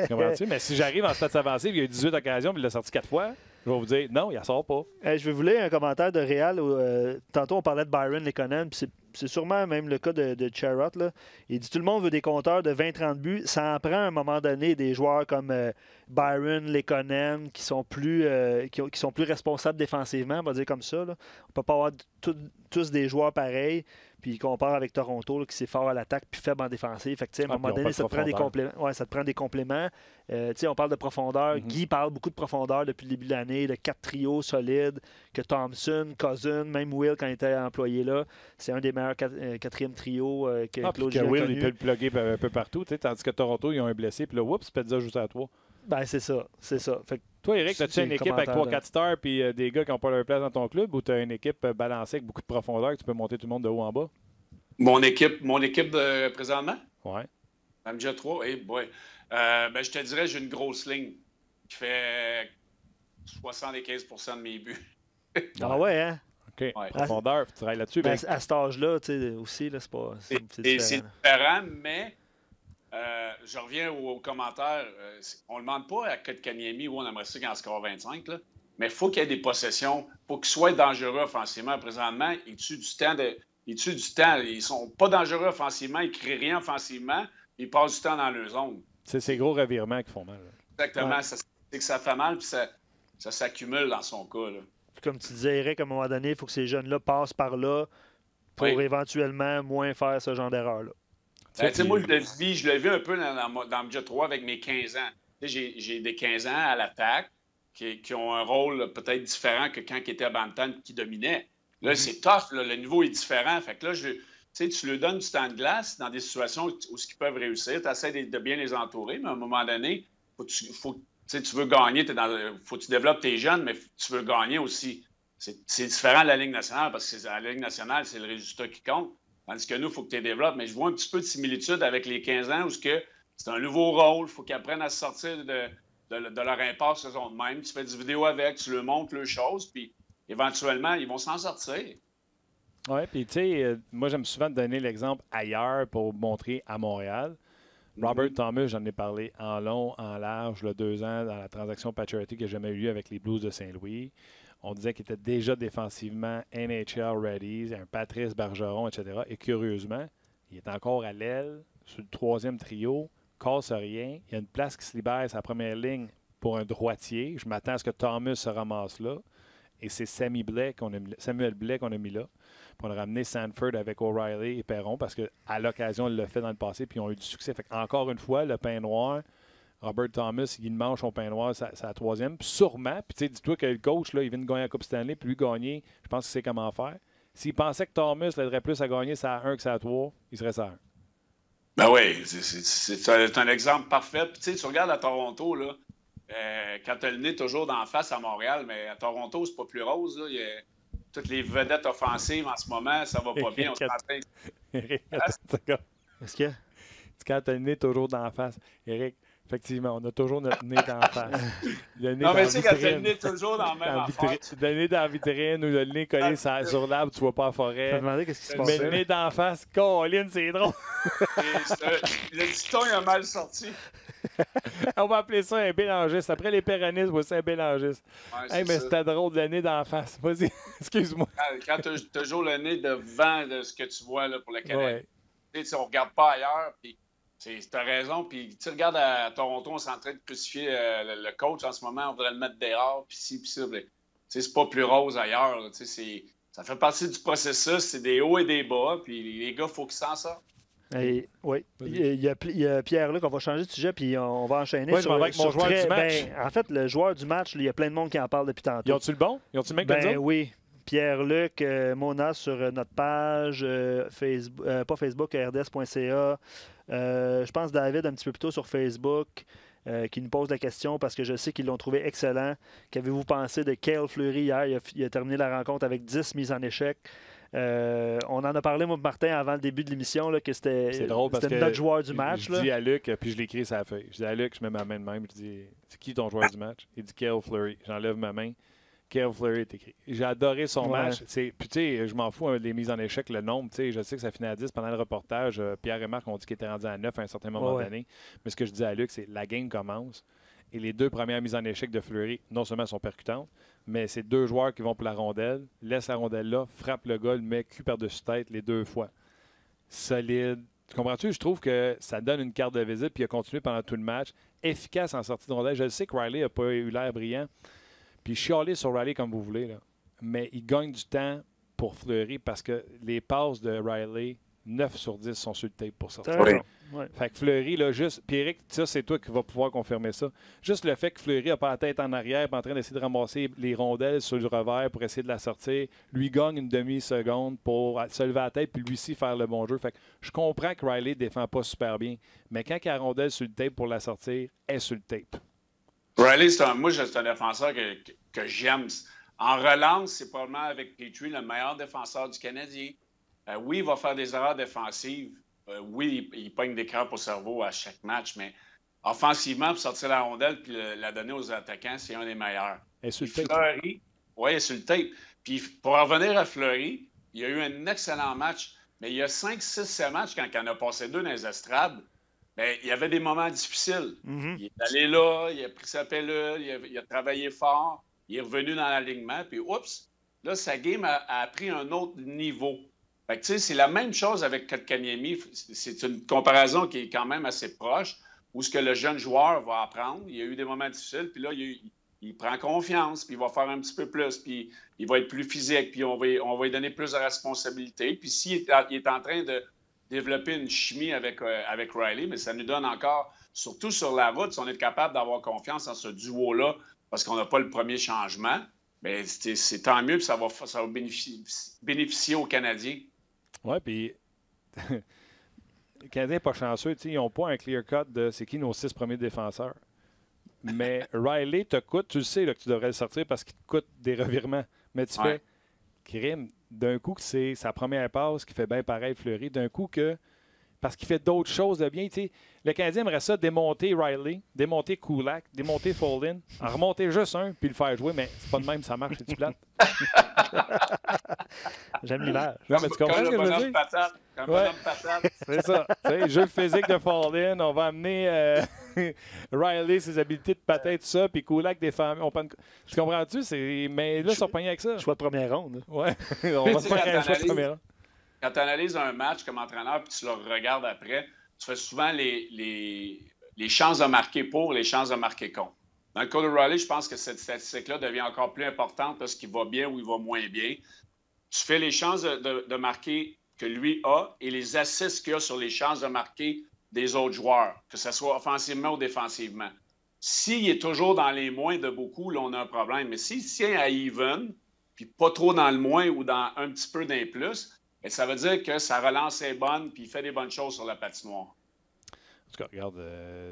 comprends-tu? Mais si j'arrive en stats avancés, il y a eu 18 occasions, puis il l'a sorti 4 fois. Je vais vous dire, non, il ne sort pas. Je vais vous lire un commentaire de Réal. Tantôt, on parlait de Byron Lekonen, puis c'est sûrement même le cas de Chariot. Là. Il dit tout le monde veut des compteurs de 20-30 buts. Ça en prend à un moment donné des joueurs comme Byron Lekonen qui sont plus responsables défensivement, on va dire comme ça. Là. On ne peut pas avoir tous des joueurs pareils. Puis il compare avec Toronto, là, qui c'est fort à l'attaque puis faible en défensive. Fait que, à un moment donné, ça te prend des compléments. Ouais, ça te prend des compléments. On parle de profondeur. Guy parle beaucoup de profondeur depuis le début de l'année, de 4 trios solides, que Thompson, Cousin, même Will, quand il était employé là, c'est un des meilleurs quatrième trios que Claude Giroux. Will, il peut le plugger un peu partout, tandis que Toronto, ils ont un blessé, puis là, oups, Pezza juste à 3. C'est ça. Fait que, toi, Eric, as-tu une équipe avec 3-4 stars puis des gars qui n'ont pas leur place dans ton club ou tu as une équipe balancée avec beaucoup de profondeur que tu peux monter tout le monde de haut en bas? Mon équipe de présentement? Oui. MJ 3, je te dirais, j'ai une grosse ligne qui fait 75% de mes buts. Ah ouais, hein? OK. Ouais. Profondeur, tu travailles là-dessus. À cet âge-là, tu sais, aussi, là, c'est différent, mais je reviens aux commentaires. On ne demande pas à Kotkaniemi où on aimerait ça qu'il en score 25, là, mais il faut qu'il y ait des possessions. Il faut qu'il soit dangereux offensivement. Présentement, il tue du temps. Ils ne sont pas dangereux offensivement, ils ne créent rien offensivement, ils passent du temps dans leur zone. C'est ces gros revirements qui font mal. Là. Exactement. Ouais. C'est que ça fait mal, puis ça s'accumule dans son cas. Là. Puis comme tu disais, Eric, à un moment donné, il faut que ces jeunes-là passent par là pour éventuellement moins faire ce genre d'erreur-là. Moi, je l'ai vu un peu dans le Jet 3 avec mes 15 ans. J'ai des 15 ans à l'attaque qui ont un rôle peut-être différent que quand ils étaient à Bantam qui dominaient. Là, c'est tough. Là, le niveau est différent. Fait que là, tu leur donnes du temps de glace dans des situations où ils peuvent réussir. Tu essaies de bien les entourer, mais à un moment donné, tu veux gagner. Faut que tu développes tes jeunes, mais tu veux gagner aussi. C'est différent de la Ligue nationale parce que la Ligue nationale, c'est le résultat qui compte. Tandis que nous, il faut que tu les développes. Mais je vois un petit peu de similitude avec les 15 ans où c'est un nouveau rôle. Il faut qu'ils apprennent à se sortir de leur impasse saison de même. Tu fais du vidéo avec, tu leur montres les choses, puis éventuellement, ils vont s'en sortir. Oui, puis tu sais, moi, j'aime souvent donner l'exemple ailleurs pour montrer à Montréal. Robert Thomas, j'en ai parlé en long, en large, 2 ans dans la transaction Pacioretty qui n'a jamais eu lieu avec les Blues de Saint-Louis. On disait qu'il était déjà défensivement NHL ready, un Patrice Bergeron, etc. Et curieusement, il est encore à l'aile, sur le 3e trio, casse rien. Il y a une place qui se libère sa première ligne pour un droitier. Je m'attends à ce que Thomas se ramasse là. Et c'est Samuel Blais qu'on a mis là. Puis on a ramené Sanford avec O'Reilly et Perron parce qu'à l'occasion, il l'a fait dans le passé puis ils ont eu du succès. Fait encore une fois, le pain noir, Robert Thomas, il mange son pain noir, c'est la 3e. Puis sûrement, puis tu sais, dis-toi que le coach, là, il vient de gagner la Coupe Stanley, puis lui gagner, je pense qu'il sait comment faire. S'il pensait que Thomas l'aiderait plus à gagner ça à 1 que ça à 3, il serait ça à 1. Ben oui, c'est un exemple parfait. Puis tu sais, tu regardes à Toronto, là, quand tu as le nez toujours d'en face à Montréal, mais à Toronto, c'est pas plus rose. Là. Il y a toutes les vedettes offensives en ce moment, ça va pas bien. On s'entend. Est-ce que? Quand tu as le nez toujours d'en face, Éric, effectivement, on a toujours notre nez d'en face. Non, mais tu sais, quand tu as le nez toujours dans la même affaire. Le nez dans la vitrine ou le nez collé sur l'arbre, tu vois pas la forêt. Je me demandais qu'est-ce qui se passe. Mais le nez d'en face, Colin, c'est drôle. Le dicton, il a mal sorti. On va appeler ça un bélangiste. Après les péronistes, voici un bélangiste. Ouais, mais c'était drôle, le nez d'en face. Vas-y, excuse-moi. Quand tu as toujours le nez devant de ce que tu vois là, pour le Canada, on ne regarde pas ailleurs. Puis tu as raison. Puis tu regardes à Toronto, on est en train de crucifier le coach en ce moment. On voudrait le mettre dehors. Puis ci, puis ça. C'est pas plus rose ailleurs. Là, ça fait partie du processus. C'est des hauts et des bas. Puis les gars, il faut qu'ils s'en sortent. Oui. Il y a Pierre-Luc, on va changer de sujet puis on va enchaîner. Oui, avec mon joueur du match. En fait, le joueur du match, il y a plein de monde qui en parle depuis tantôt. Ils ont-tu le bon? Ils ont-tu le mec comme ça? Oui. Pierre-Luc, Mona sur notre page, Facebook, pas Facebook, rds.ca. Je pense David un petit peu plus tôt sur Facebook qui nous pose la question parce que je sais qu'ils l'ont trouvé excellent. Qu'avez-vous pensé de Cale Fleury hier? Il a terminé la rencontre avec 10 mises en échec. On en a parlé, moi, Martin, avant le début de l'émission, là, que c'était notre joueur du match. Je dis à Luc, puis je l'écris sur la feuille. Je dis à Luc, je mets ma main de même, je dis c'est qui ton joueur du match? Il dit Cale Fleury. J'enlève ma main. Cale Fleury est écrit. J'ai adoré son match. Puis tu sais, je m'en fous des mises en échec, le nombre. Je sais que ça finit à 10 pendant le reportage. Pierre et Marc ont dit qu'il était rendu à 9 à un certain moment donné. Mais ce que je dis à Luc, c'est la game commence. Et les 2 premières mises en échec de Fleury, non seulement sont percutantes, mais c'est 2 joueurs qui vont pour la rondelle, laissent la rondelle là, frappent le gars, le met cul par-dessus tête les 2 fois. Solide. Tu comprends-tu? Je trouve que ça donne une carte de visite, puis il a continué pendant tout le match. Efficace en sortie de rondelle. Je le sais que Riley n'a pas eu l'air brillant. Puis chialer sur Riley comme vous voulez, là. Mais il gagne du temps pour Fleury parce que les passes de Riley, 9 sur 10 sont sur le tape pour sortir. Fait que Fleury, là, juste. Puis Eric, ça, c'est toi qui vas pouvoir confirmer ça. Juste le fait que Fleury n'a pas la tête en arrière, en train d'essayer de ramasser les rondelles sur le revers pour essayer de la sortir, lui gagne une demi-seconde pour se lever à la tête puis lui aussi faire le bon jeu. Fait que je comprends que Riley ne défend pas super bien, mais quand il a la rondelle sur le tape pour la sortir, elle est sur le tape. Riley, c'est un défenseur que j'aime. En relance, c'est probablement avec Petrie le meilleur défenseur du Canadien. Oui, il va faire des erreurs défensives. Oui, il pogne des crampes au cerveau à chaque match, mais offensivement, pour sortir la rondelle et la donner aux attaquants, c'est un des meilleurs. Et sur le tape. Fleury, oui, sur le tape. Puis pour revenir à Fleury, il a eu un excellent match, mais il y a 5, 6, 7 matchs, quand il en a passé 2 dans les estrades, bien, il y avait des moments difficiles. Il est allé là, il a pris sa pilule, il a travaillé fort, il est revenu dans l'alignement, puis oups, là, sa game a pris un autre niveau. Fait que, tu sais, c'est la même chose avec Kotkaniemi. C'est une comparaison qui est quand même assez proche, où ce que le jeune joueur va apprendre. Il y a eu des moments difficiles, puis là, il il prend confiance, puis il va faire un petit peu plus, puis il va être plus physique, puis on va lui donner plus de responsabilités. Puis s'il est en train de développer une chimie avec Riley, mais ça nous donne encore, surtout sur la route, si on est capable d'avoir confiance dans ce duo-là, parce qu'on n'a pas le premier changement, bien, c'est tant mieux, puis ça va bénéficier aux Canadiens. Oui, puis les Canadiens pas chanceux, ils n'ont pas un clear cut de c'est qui nos 6 premiers défenseurs. Mais Riley te coûte, tu le sais là, que tu devrais le sortir parce qu'il te coûte des revirements. Mais tu fais crime. D'un coup, que c'est sa première passe qui fait bien pareil Fleury. D'un coup, que parce qu'il fait d'autres choses de bien. Le Canadien aimerait ça démonter Riley, démonter Kulak, démonter Folden, en remonter juste un puis le faire jouer. Mais c'est pas de même, ça marche, c'est-tu plate? J'aime l'image. Non, mais tu comprends ce que je veux dire? C'est ça. Jeu physique de Folden, on va amener Riley, ses habiletés de patin, tout ça, puis Kulak des femmes. Tu comprends-tu? Mais là, ils sont pognés avec ça. Choix de première ronde. Oui, on va se faire un choix de première ronde. Quand tu analyses un match comme entraîneur puis tu le regardes après, tu fais souvent les chances de marquer pour, les chances de marquer contre. Dans le cas de Riley, je pense que cette statistique-là devient encore plus importante parce qu'il va bien ou il va moins bien. Tu fais les chances de marquer que lui a et les assists qu'il a sur les chances de marquer des autres joueurs, que ce soit offensivement ou défensivement. S'il est toujours dans les moins de beaucoup, là, on a un problème. Mais s'il tient à even, puis pas trop dans le moins ou dans un petit peu d'un plus, et ça veut dire que sa relance est bonne puis il fait des bonnes choses sur la patinoire. En tout cas, regarde,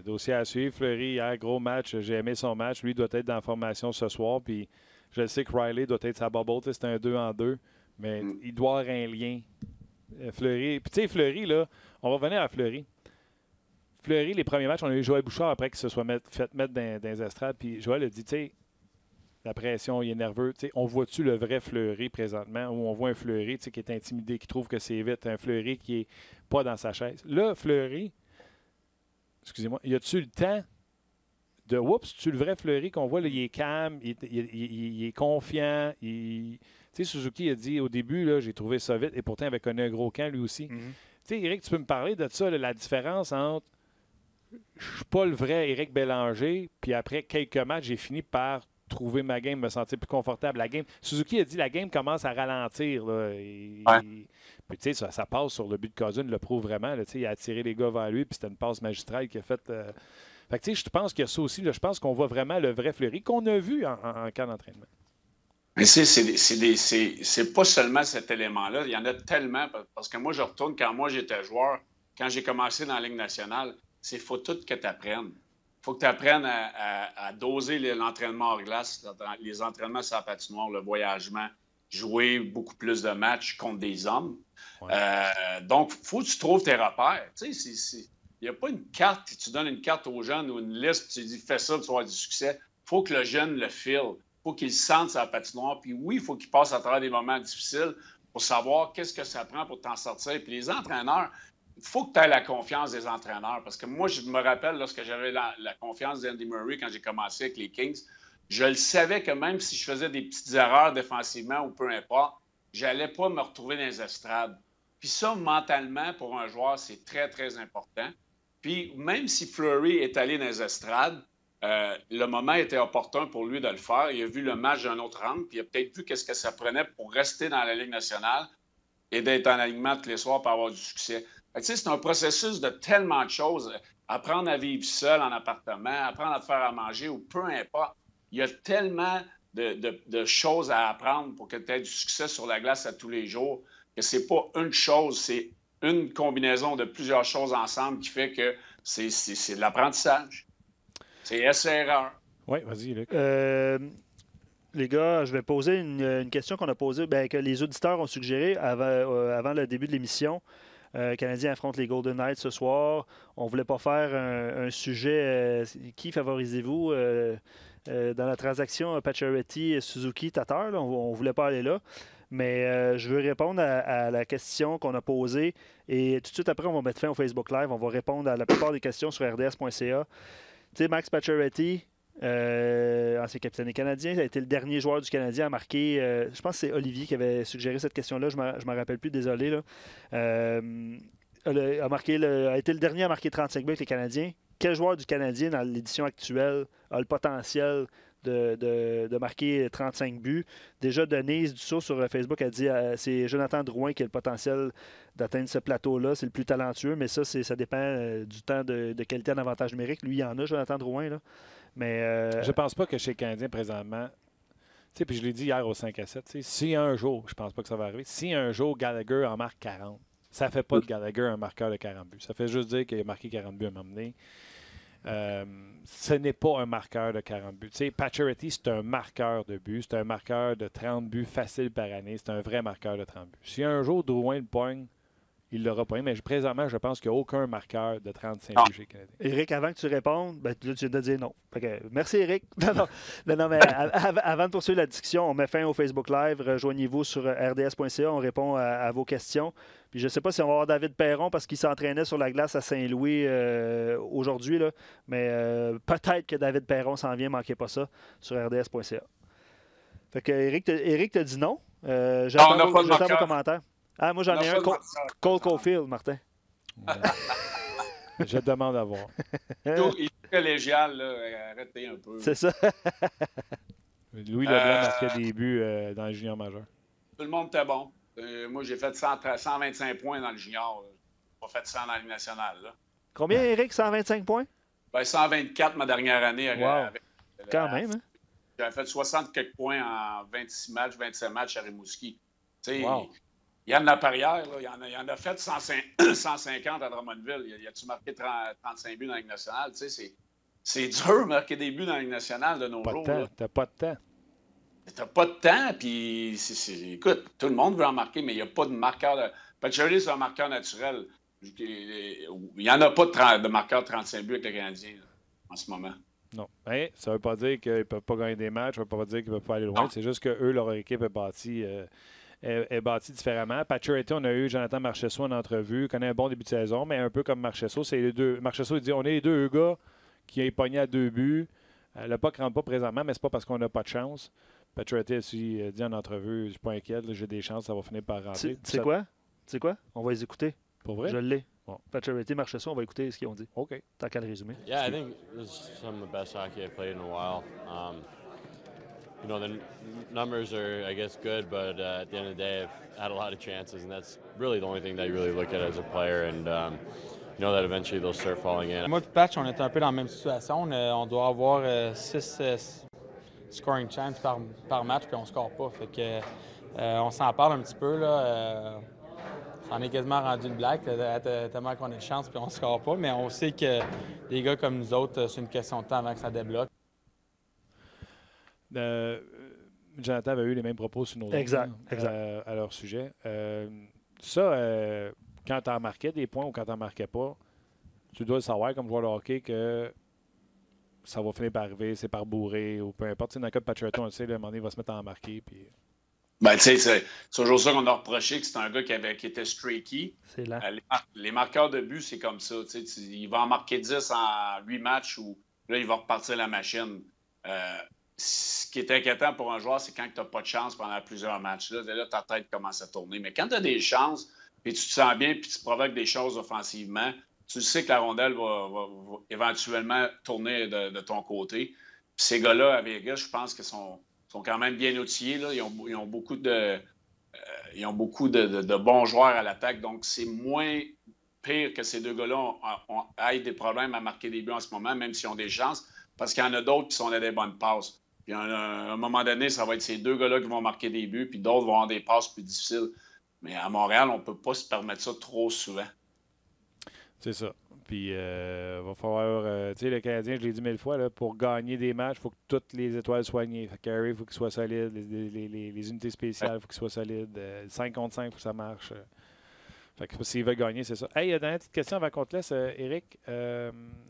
dossier à suivre. Fleury, hier, gros match. J'ai aimé son match. Lui doit être dans la formation ce soir. Puis je sais que Riley doit être sa bubble. C'est un 2-en-2. Mais il doit avoir un lien. Fleury. Puis tu sais, Fleury, là, on va revenir à Fleury. Fleury, les premiers matchs, on a eu Joël Bouchard après qu'il se soit fait mettre dans les estrades. Puis Joël a dit, tu sais, la pression, il est nerveux. T'sais, on voit-tu le vrai Fleury présentement ou on voit un Fleury qui est intimidé, qui trouve que c'est vite, un Fleury qui n'est pas dans sa chaise. Là, Fleury, excusez-moi, y a-tu le temps de oups, tu le vrai Fleury qu'on voit, là, il est calme, il est confiant. Suzuki a dit au début, là, j'ai trouvé ça vite et pourtant il avait connu un gros camp lui aussi. Éric, tu peux me parler de ça, là, la différence entre je suis pas le vrai Éric Bélanger, puis après quelques matchs, j'ai fini par trouver ma game, me sentir plus confortable. La game, Suzuki a dit la game commence à ralentir. Là, puis tu sais, ça passe sur le but de Cousin, le prouve vraiment. Là, il a attiré les gars vers lui, puis c'était une passe magistrale qui a fait. Fait que tu sais, je pense qu'il y a ça aussi. Là, je pense qu'on voit vraiment le vrai Fleury qu'on a vu en camp d'entraînement. Mais c'est pas seulement cet élément-là. Il y en a tellement. Parce que moi, je retourne quand moi j'étais joueur, quand j'ai commencé dans la Ligue nationale, c'est faut tout que tu apprennes. Il faut que tu apprennes à doser l'entraînement hors glace, les entraînements sur la patinoire, le voyagement, jouer beaucoup plus de matchs contre des hommes. Ouais. Donc, il faut que tu trouves tes repères. Tu sais, il n'y a pas une carte, tu donnes une carte aux jeunes ou une liste, tu dis fais ça, tu vas avoir du succès. Il faut que le jeune le file. Il faut qu'il sente sa patinoire. Puis oui, il faut qu'il passe à travers des moments difficiles pour savoir qu'est-ce que ça prend pour t'en sortir. Puis les entraîneurs, il faut que tu aies la confiance des entraîneurs. Parce que moi, je me rappelle, lorsque j'avais la confiance d'Andy Murray quand j'ai commencé avec les Kings, je le savais que même si je faisais des petites erreurs défensivement ou peu importe, je n'allais pas me retrouver dans les estrades. Puis ça, mentalement, pour un joueur, c'est très, très important. Puis même si Fleury est allé dans les estrades, le moment était opportun pour lui de le faire. Il a vu le match d'un autre angle, puis il a peut-être vu qu'est-ce que ça prenait pour rester dans la Ligue nationale et d'être en alignement tous les soirs pour avoir du succès. C'est un processus de tellement de choses. Apprendre à vivre seul en appartement, apprendre à te faire à manger ou peu importe. Il y a tellement de choses à apprendre pour que tu aies du succès sur la glace à tous les jours que c'est pas une chose, c'est une combinaison de plusieurs choses ensemble qui fait que c'est de l'apprentissage. C'est essai-erreur. Oui, vas-y, Luc. Les gars, je vais poser une question qu'on a posée, que les auditeurs ont suggéré avant le début de l'émission. Le Canadien affronte les Golden Knights ce soir. On ne voulait pas faire un sujet qui favorisez-vous dans la transaction Pacioretty-Suzuki-Tatar. On ne voulait pas aller là. Mais je veux répondre à la question qu'on a posée. Et tout de suite après, on va mettre fin au Facebook Live. On va répondre à la plupart des questions sur rds.ca. Tu sais, Max Pacioretty, ancien capitaine des Canadiens, a été le dernier joueur du Canadien à marquer. Je pense que c'est Olivier qui avait suggéré cette question-là. Je ne m'en rappelle plus, désolé. Là. A été le dernier à marquer 35 buts avec les Canadiens. Quel joueur du Canadien dans l'édition actuelle a le potentiel de marquer 35 buts. Déjà, Denise Dussault sur Facebook a dit c'est Jonathan Drouin qui a le potentiel d'atteindre ce plateau-là. C'est le plus talentueux, mais ça dépend du temps de qualité en avantage numérique. Lui, il y en a, Jonathan Drouin. Là. Mais, je pense pas que chez les Canadiens, présentement, puis je l'ai dit hier au 5-7, si un jour, je pense pas que ça va arriver, si un jour Gallagher en marque 40, ça fait pas de Gallagher un marqueur de 40 buts. Ça fait juste dire qu'il a marqué 40 buts à un moment donné. Ce n'est pas un marqueur de 40 buts. Pacioretty, c'est un marqueur de buts. C'est un marqueur de 30 buts facile par année. C'est un vrai marqueur de 30 buts. Si un jour Drouin le pogne, il l'aura pas. Mais présentement, je pense qu'il n'y a aucun marqueur de 35 buts chez les Canadiens. Éric, avant que tu répondes, là, tu viens de dire non. Merci, Éric. Non, mais avant de poursuivre la discussion, on met fin au Facebook Live. Rejoignez-vous sur rds.ca. On répond à vos questions. Puis je ne sais pas si on va avoir David Perron parce qu'il s'entraînait sur la glace à Saint-Louis aujourd'hui. Là, mais peut-être que David Perron s'en vient. Manquez pas ça sur rds.ca. Fait que Éric te dit non. J'attends vos commentaires. Ah, moi, j'en ai un. Cole Caulfield, Martin. Je te demande à voir. Il est collégial, là. Arrêtez un peu. C'est ça. Louis Leblanc marquait des buts dans le junior majeur. Tout le monde était bon. Moi, j'ai fait 125 points dans le junior. J'ai pas fait 100 dans la Ligue nationale. Là. Combien, Éric? 125 points? 124 ma dernière année. Wow. Quand même, hein? J'avais fait 60 quelques points en 26 matchs, 27 matchs à Rimouski. Wow. Yann Laperrière, là, il en a fait 150 à Drummondville. Il a-tu marqué 35 buts dans la Ligue nationale? C'est dur de marquer des buts dans la Ligue nationale de nos jours. T'as pas de temps. T'as pas de temps, puis écoute, tout le monde veut en marquer, mais il n'y a pas de marqueur. Pacioretty, c'est un marqueur naturel. Il n'y en a pas de marqueur de 35 buts avec le Canadien là, en ce moment. Non. Mais ça ne veut pas dire qu'ils ne peuvent pas gagner des matchs, ça ne veut pas dire qu'ils ne peuvent pas aller loin. Non. C'est juste que eux, leur équipe est bâtie. Est bâti différemment. Pacioretty, on a eu Jonathan Marchessault en entrevue, connaît un bon début de saison, mais un peu comme Marchessault, c'est les deux. Marchessault, il dit on est les deux gars qui ont pogné à 2 buts. Le puck ne rentre pas présentement, mais c'est pas parce qu'on n'a pas de chance. Pacioretty aussi dit en entrevue, je suis pas inquiet, là, j'ai des chances, ça va finir par rentrer. C'est quoi? On va les écouter. Pour vrai? Je l'ai. Bon. Pacioretty, Marchessault, on va écouter ce qu'ils ont dit. OK. T'as qu'à le résumer. Yeah, I think this is some of the best hockey I've played in a while. You know, the numbers are, I guess, good, but at the end of the day, I've had a lot of chances, and that's really the only thing that you really look at as a player, and you know that eventually they'll start falling in. Moi et Patch, on est un peu dans la même situation. On doit avoir 6 scoring chances par match, puis on ne score pas. Fait que on s'en parle un petit peu, là. Ça en est quasiment rendu une blague, tellement qu'on a de chance, puis on ne score pas, mais on sait que des gars comme nous autres, c'est une question de temps avant que ça débloque. Jonathan avait eu les mêmes propos sur nos exact. À leur sujet. Quand tu en marquais des points ou quand tu n'en marquais pas, tu dois le savoir comme joueur de hockey que ça va finir par arriver, c'est par bourrer ou peu importe. Dans le cas de Pacioretty, on le sait, à un moment donné, il va se mettre à en marquer. Puis... Ben, tu sais, c'est toujours ça qu'on a reproché, que c'est un gars qui était streaky. C'est lent. Les marqueurs de but, c'est comme ça. Il va en marquer 10 en 8 matchs ou là, il va repartir la machine. Ce qui est inquiétant pour un joueur, c'est quand tu n'as pas de chance pendant plusieurs matchs. Là, ta tête commence à tourner. Mais quand tu as des chances, puis tu te sens bien, puis tu provoques des choses offensivement, tu sais que la rondelle va éventuellement tourner de ton côté. Puis ces gars-là, à Vegas, je pense qu'ils sont quand même bien outillés. Là. Ils ont beaucoup de bons joueurs à l'attaque. Donc, c'est moins pire que ces deux gars-là aient des problèmes à marquer des buts en ce moment, même s'ils ont des chances, parce qu'il y en a d'autres qui sont dans des bonnes passes. Puis à un moment donné, ça va être ces deux gars-là qui vont marquer des buts, puis d'autres vont avoir des passes plus difficiles. Mais à Montréal, on ne peut pas se permettre ça trop souvent. C'est ça. Puis, il va falloir... tu sais, le Canadien, je l'ai dit 1000 fois, là, pour gagner des matchs, il faut que toutes les étoiles soient alignées. Fait que Carey, il faut qu'il soit solide. Les unités spéciales, il faut qu'ils soient solides. 5 contre 5, il faut que ça marche. Fait que s'il veut gagner, c'est ça. Hey, dernière petite question avant qu'on te laisse, Éric.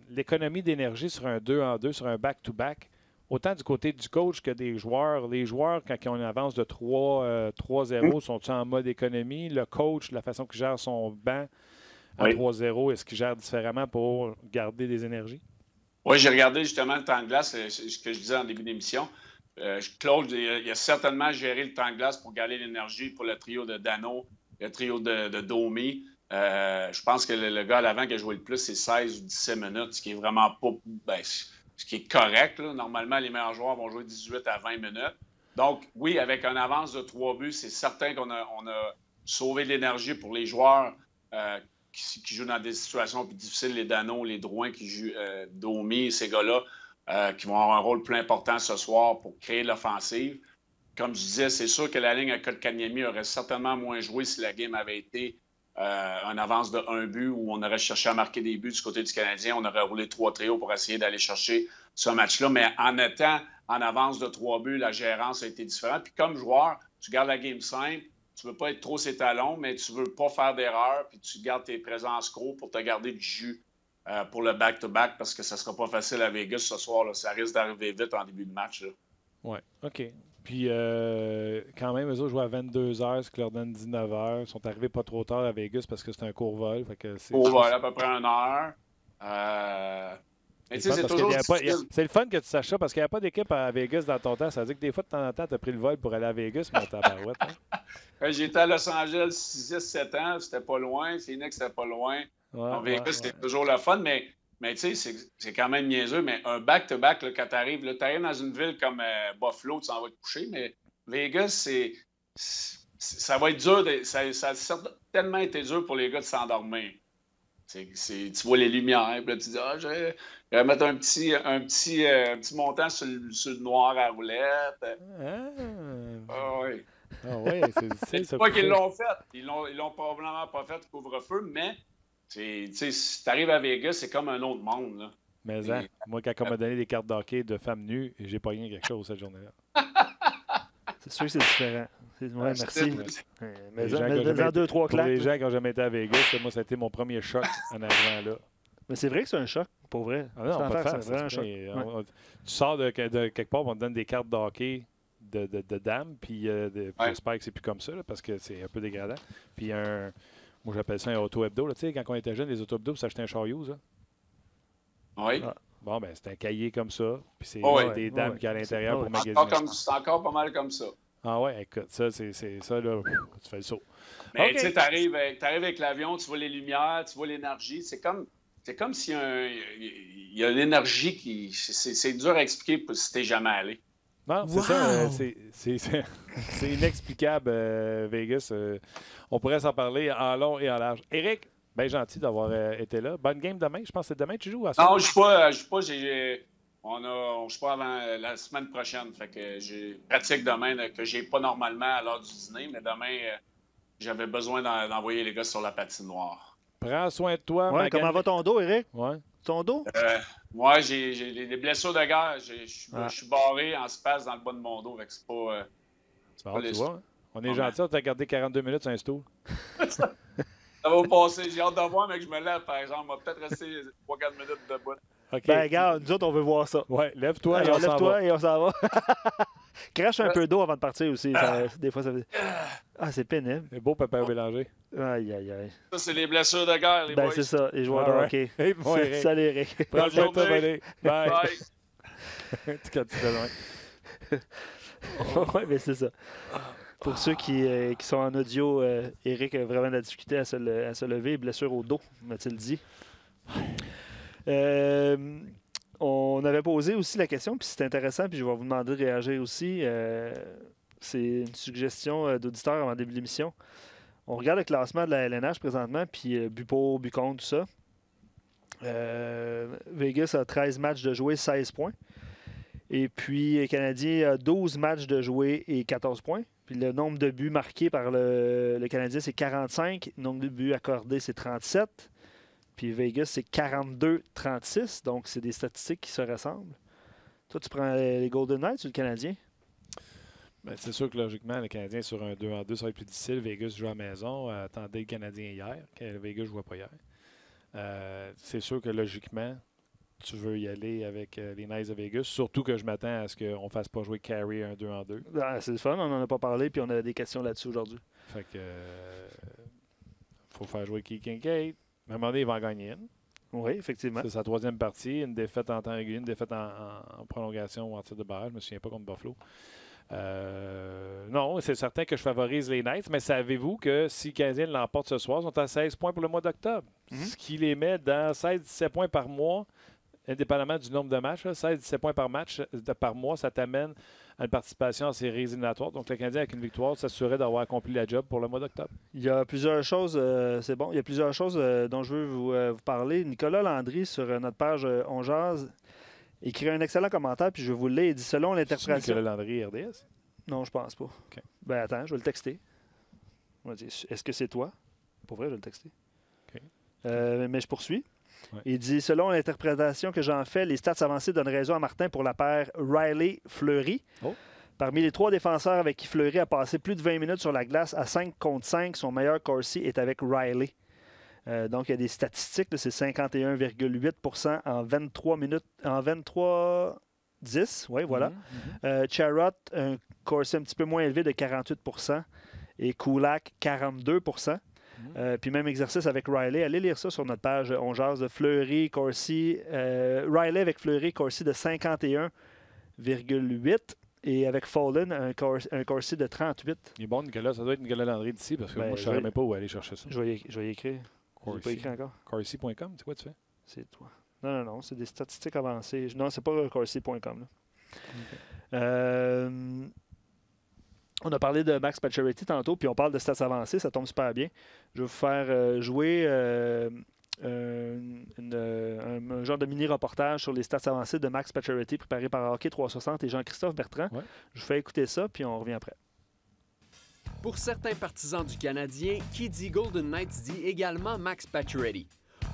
L'économie d'énergie sur un 2-en-2, sur un back-to-back, autant du côté du coach que des joueurs. Les joueurs, quand ils ont une avance de 3-0, sont-ils en mode économie? Le coach, la façon qu'il gère son banc à 3-0, est-ce qu'il gère différemment pour garder des énergies? Oui, j'ai regardé justement le temps de glace, ce que je disais en début d'émission. Claude, il a certainement géré le temps de glace pour garder l'énergie pour le trio de Dano, le trio de Domi. Je pense que le gars à l'avant qui a joué le plus, c'est 16 ou 17 minutes, ce qui est vraiment pas... ce qui est correct. Là. Normalement, les meilleurs joueurs vont jouer 18 à 20 minutes. Donc, oui, avec une avance de 3 buts, c'est certain qu'on a sauvé de l'énergie pour les joueurs qui jouent dans des situations plus difficiles, les Dano, les Drouin qui jouent, Domi, ces gars-là, qui vont avoir un rôle plus important ce soir pour créer l'offensive. Comme je disais, c'est sûr que la ligne à Kotkaniemi aurait certainement moins joué si la game avait été une avance de 1 but où on aurait cherché à marquer des buts du côté du Canadien. On aurait roulé 3 trios pour essayer d'aller chercher ce match-là. Mais en étant en avance de 3 buts, la gérance a été différente. Puis comme joueur, tu gardes la game simple. Tu ne veux pas être trop ses talons, mais tu ne veux pas faire d'erreur. Puis tu gardes tes présences gros pour te garder du jus pour le back-to-back parce que ça ne sera pas facile à Vegas ce soir. Là. Ça risque d'arriver vite en début de match. Oui, OK. Puis, quand même, eux autres jouent à 22h, ce qui leur donne 19h. Ils sont arrivés pas trop tard à Vegas parce que c'est un court vol. Court vol, à peu près 1 heure. Mais tu sais, c'est toujours c'est le fun que tu saches ça parce qu'il n'y a pas d'équipe à Vegas dans ton temps. Ça veut dire que des fois, de temps en temps, tu as pris le vol pour aller à Vegas, mais t'as barouette. Hein? J'étais à Los Angeles 6-7 ans, c'était pas loin. Phoenix, c'était pas loin. Vegas, c'était toujours le fun, mais tu sais, c'est quand même niaiseux. Mais un back-to-back, là, quand tu arrives dans une ville comme Buffalo, tu s'en vas te coucher, mais Vegas, ça va être dur. Ça a certainement été dur pour les gars de s'endormir. Tu vois les lumières, puis là, tu dis, je vais mettre un petit montant sur le noir à roulette. Oui, c'est pas qu'ils l'ont fait. Ils l'ont probablement pas fait couvre-feu, mais si tu arrives à Vegas, c'est comme un autre monde. Là. Mais moi, quand on m'a donné des cartes d'hockey de femmes nues, j'ai pas gagné quelque chose cette journée-là. C'est sûr que c'est différent. Ouais, merci. Mais dans 2-3 claques. Pour les gens qui n'ont jamais été à Vegas, moi, ça a été mon premier choc en arrivant là. Mais c'est vrai que c'est un choc, pour vrai. Ah non, pas de faire, c'est un choc. Tu sors de quelque part, on te donne des cartes d'hockey de dames, puis j'espère que c'est plus comme ça, là, parce que c'est un peu dégradant. Puis moi, j'appelle ça un auto-hebdo. Tu sais, quand on était jeune, les auto-hebdos, ça achetait un char use. Oui. Bon, ben c'est un cahier comme ça, puis c'est des dames qui à l'intérieur pour magasiner. C'est encore pas mal comme ça. Ah ouais, écoute, ça, c'est ça, là, tu fais le saut. Mais tu sais, t'arrives avec l'avion, tu vois les lumières, tu vois l'énergie. C'est comme s'il y a l'énergie qui... C'est dur à expliquer si t'es jamais allé. Non, c'est ça. C'est inexplicable, Vegas. On pourrait s'en parler en long et en large. Éric, bien gentil d'avoir été là. Bonne game demain. Je pense que c'est demain que tu joues à ça. Non, je ne joue pas. Je joue pas avant la semaine prochaine. Fait que j'ai pratique demain que j'ai pas normalement à l'heure du dîner. Mais demain, j'avais besoin d'envoyer les gars sur la patinoire. Prends soin de toi. Ouais, comment va ton dos, Éric? Ouais. Ton dos? Moi, j'ai des blessures de guerre. Je suis barré en space dans le bas de mon dos. Fait que c'est pas... tu vois, on est gentil. On t'a gardé 42 minutes sur un stool. Ça va passer. J'ai hâte de voir, mais que je me lève, par exemple. On va peut-être rester 3-4 minutes debout. Okay. Ben, regarde, nous autres, on veut voir ça. Ouais, lève-toi et on s'en va. Crache un peu d'eau avant de partir aussi. Des fois, ça fait... Ah, c'est pénible. C'est beau, Pépère Bélanger. Aïe, aïe, aïe. Ça, c'est les blessures de guerre, les boys. C'est ça, les joueurs de hockey. Hey, bon, salut, Éric. Prends le temps de t'abonner. Bye. Bye. Oui, mais c'est ça. Pour ceux qui sont en audio, Éric a vraiment de la difficulté à se lever. Blessure au dos, m'a-t-il dit. On avait posé aussi la question, puis c'est intéressant, puis je vais vous demander de réagir aussi. C'est une suggestion d'auditeur avant le début de l'émission. On regarde le classement de la LNH présentement, puis but pour, but contre, tout ça. Vegas a 13 matchs de jouer, 16 points. Et puis, le Canadien a 12 matchs de jouer et 14 points. Puis le nombre de buts marqués par le Canadien, c'est 45. Le nombre de buts accordés, c'est 37. Puis Vegas, c'est 42-36. Donc, c'est des statistiques qui se ressemblent. Toi, tu prends les Golden Knights ou le Canadien? Bien, c'est sûr que logiquement, le Canadien sur un 2-en-2, ça va être plus difficile. Vegas joue à la maison. Attendez le Canadien hier. Vegas ne jouait pas hier. C'est sûr que logiquement, tu veux y aller avec les Knights de Vegas. Surtout que je m'attends à ce qu'on ne fasse pas jouer Carey un 2-en-2. Ah, c'est le fun, on n'en a pas parlé, puis on a des questions là-dessus aujourd'hui. Fait que faut faire jouer Keith Kincaid. À un moment donné, il va en gagner une. Oui, effectivement. C'est sa troisième partie. Une défaite en temps régulier, une défaite en prolongation ou en tir de barrage. Je ne me souviens pas contre Buffalo. Non, c'est certain que je favorise les Knights, mais savez-vous que si le Canadien l'emporte ce soir, ils sont à 16 points pour le mois d'octobre. Ce qui les met dans 16-17 points par mois indépendamment du nombre de matchs, 16-17 points par match, par mois, ça t'amène à une participation en séries éliminatoires. Donc, le Canadien, avec une victoire, s'assurait d'avoir accompli la job pour le mois d'octobre. Il y a plusieurs choses, c'est bon, il y a plusieurs choses dont je veux vous parler. Nicolas Landry, sur notre page On Jase, écrit un excellent commentaire, puis je vais vous le lire. Il dit, selon l'interprétation... Nicolas Landry, RDS? Non, je pense pas. Okay. Ben attends, je vais le texter. On va dire, est-ce que c'est toi? Pour vrai, je vais le texter. Okay. Mais je poursuis. Ouais. Il dit, selon l'interprétation que j'en fais, les stats avancées donnent raison à Martin pour la paire Riley-Fleury. Oh. Parmi les 3 défenseurs avec qui Fleury a passé plus de 20 minutes sur la glace à 5 contre 5, son meilleur Corsi est avec Riley. Donc, il y a des statistiques, là, c'est 51,8 % en 23 minutes, en 23-10, oui, voilà. Charrot, un Corsi un petit peu moins élevé de 48 % et Kulak, 42 % puis même exercice avec Riley. Allez lire ça sur notre page On Jase de Fleury, Corsi. Riley avec Fleury, Corsi de 51,8 et avec Follen, un Corsi de 38. Il est bon, Nicolas. Ça doit être Nicolas Landry d'ici parce que moi, je ne savais même pas où aller chercher ça. Je vais y écrire. Je n'ai pas écrit encore. Corsi.com, c'est quoi tu fais? C'est toi. Non, c'est des statistiques avancées. Non, c'est pas Corsi.com. Okay. On a parlé de Max Pacioretty tantôt, puis on parle de stats avancées, ça tombe super bien. Je vais vous faire jouer un genre de mini-reportage sur les stats avancées de Max Pacioretty préparé par Hockey 360 et Jean-Christophe Bertrand. Ouais. Je vous fais écouter ça, puis on revient après. Pour certains partisans du Canadien, qui dit Golden Knights dit également Max Pacioretty.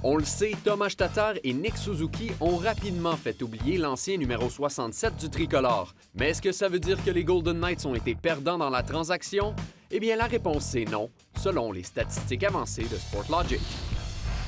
On le sait, Tomas Tatar et Nick Suzuki ont rapidement fait oublier l'ancien numéro 67 du tricolore. Mais est-ce que ça veut dire que les Golden Knights ont été perdants dans la transaction? Eh bien, la réponse c'est non, selon les statistiques avancées de Sportlogiq.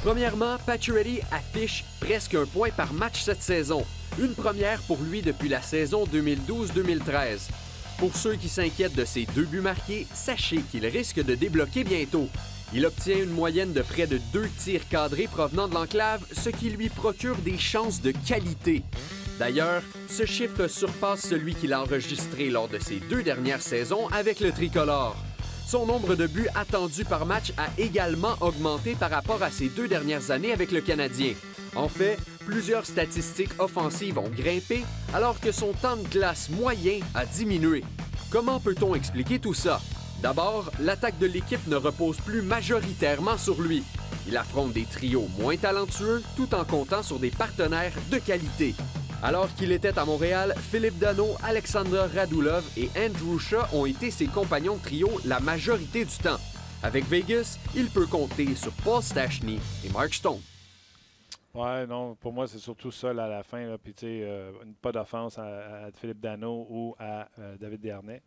Premièrement, Pacioretty affiche presque un point par match cette saison. Une première pour lui depuis la saison 2012-2013. Pour ceux qui s'inquiètent de ses 2 buts marqués, sachez qu'il risque de débloquer bientôt. Il obtient une moyenne de près de 2 tirs cadrés provenant de l'enclave, ce qui lui procure des chances de qualité. D'ailleurs, ce chiffre surpasse celui qu'il a enregistré lors de ses 2 dernières saisons avec le tricolore. Son nombre de buts attendus par match a également augmenté par rapport à ses 2 dernières années avec le Canadien. En fait, plusieurs statistiques offensives ont grimpé, alors que son temps de glace moyen a diminué. Comment peut-on expliquer tout ça? D'abord, l'attaque de l'équipe ne repose plus majoritairement sur lui. Il affronte des trios moins talentueux tout en comptant sur des partenaires de qualité. Alors qu'il était à Montréal, Philippe Danault, Alexandre Radulov et Andrew Shaw ont été ses compagnons de trio la majorité du temps. Avec Vegas, il peut compter sur Paul Stastny et Mark Stone. Ouais, non, pour moi, c'est surtout ça là, à la fin. Puis, tu sais, pas d'offense à Philippe Danault ou à David Desharnais.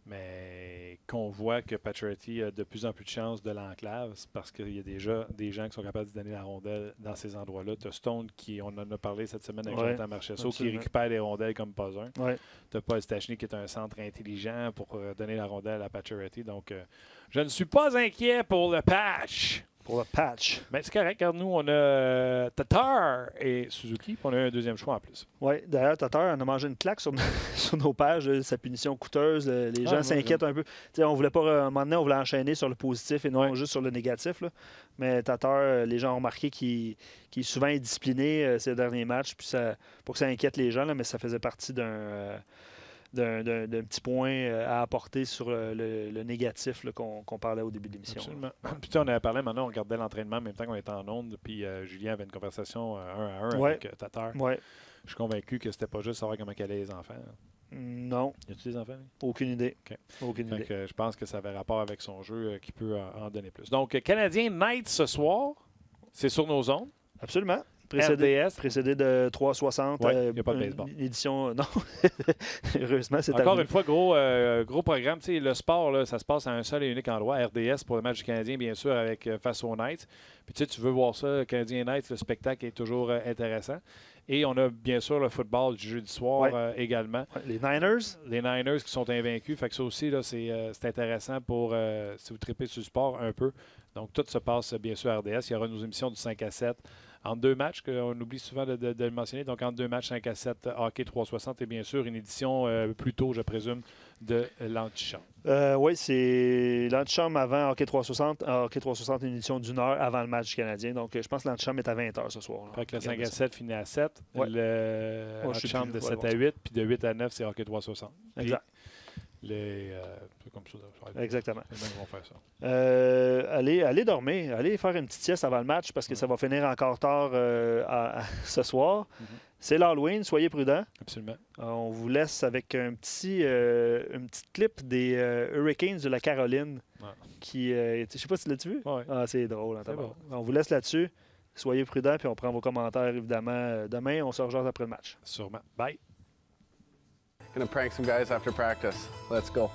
Mais qu'on voit que Pacioretty a de plus en plus de chances de l'enclave, c'est parce qu'il y a déjà des gens qui sont capables de donner la rondelle dans ces endroits-là. Tu as Stone, on en a parlé cette semaine avec Jonathan Marchessault, qui récupère les rondelles comme pas un. Ouais. Tu as Paul Stastny qui est un centre intelligent pour donner la rondelle à Pacioretty. Donc, je ne suis pas inquiet pour le patch. Pour le patch. Mais c'est correct, car nous, on a Tatar et Suzuki, puis on a un deuxième choix en plus. Oui, d'ailleurs, Tatar, on a mangé une claque sur nos pages, sa punition coûteuse. Les gens s'inquiètent un peu. T'sais, on voulait pas, à un moment donné, on voulait enchaîner sur le positif et non juste sur le négatif. Là. Mais Tatar, les gens ont remarqué qu'il est souvent indiscipliné ces derniers matchs, puis ça, pour que ça inquiète les gens, là, mais ça faisait partie d'un petit point à apporter sur le négatif qu'on parlait au début de l'émission. Absolument. Puis on avait parlé, maintenant on regardait l'entraînement en même temps qu'on était en onde, puis Julien avait une conversation 1 à 1 avec Tatar. Ouais. Je suis convaincu que c'était pas juste savoir comment allaient les enfants. Non. Y a-tu des enfants? Lui? Aucune idée. Okay. Aucune idée. Je pense que ça avait rapport avec son jeu qui peut en donner plus. Donc, Canadien Knights ce soir, c'est sur nos ondes. Absolument. Précédé de 360. Il n'y a pas de baseball. Édition, non. Heureusement, c'est encore une fois, gros programme. Tu sais, le sport, là, ça se passe à un seul et unique endroit. RDS pour le match du Canadien, bien sûr, avec face aux Knights. Puis tu veux voir ça, Canadien Knights, le spectacle est toujours intéressant. Et on a bien sûr le football du jeudi soir également. Les Niners. Les Niners qui sont invaincus. Fait que ça aussi, là, c'est intéressant pour si vous tripez sur le sport un peu. Donc, tout se passe bien sûr à RDS. Il y aura nos émissions du 5 à 7 entre 2 matchs, qu'on oublie souvent de le mentionner. Donc, entre 2 matchs, 5-7 hockey 360 et bien sûr une édition plus tôt, je présume, de l'antichambre. Oui, c'est l'antichambre avant hockey 360. Hockey 360, une édition d'1 heure avant le match du Canadien. Donc, je pense que l'antichambre est à 20h ce soir. Après que le 5-7 finit à 7, l'antichambre de 7 à 8, puis de 8 à 9, c'est hockey 360. Exact. C'est comme ça. Exactement. Les mêmes vont faire ça. Allez dormir. Allez faire une petite sieste avant le match parce que ça va finir encore tard ce soir. C'est l'Halloween, soyez prudents. Absolument. On vous laisse avec une petite clip des Hurricanes de la Caroline. Qui, je sais pas si tu l'as vu. Ouais. Ah, c'est drôle. Bon. On vous laisse là-dessus. Soyez prudents, puis on prend vos commentaires, évidemment. Demain, on se rejoint après le match. Sûrement. Bye. Gonna prank some guys after practice. Let's go.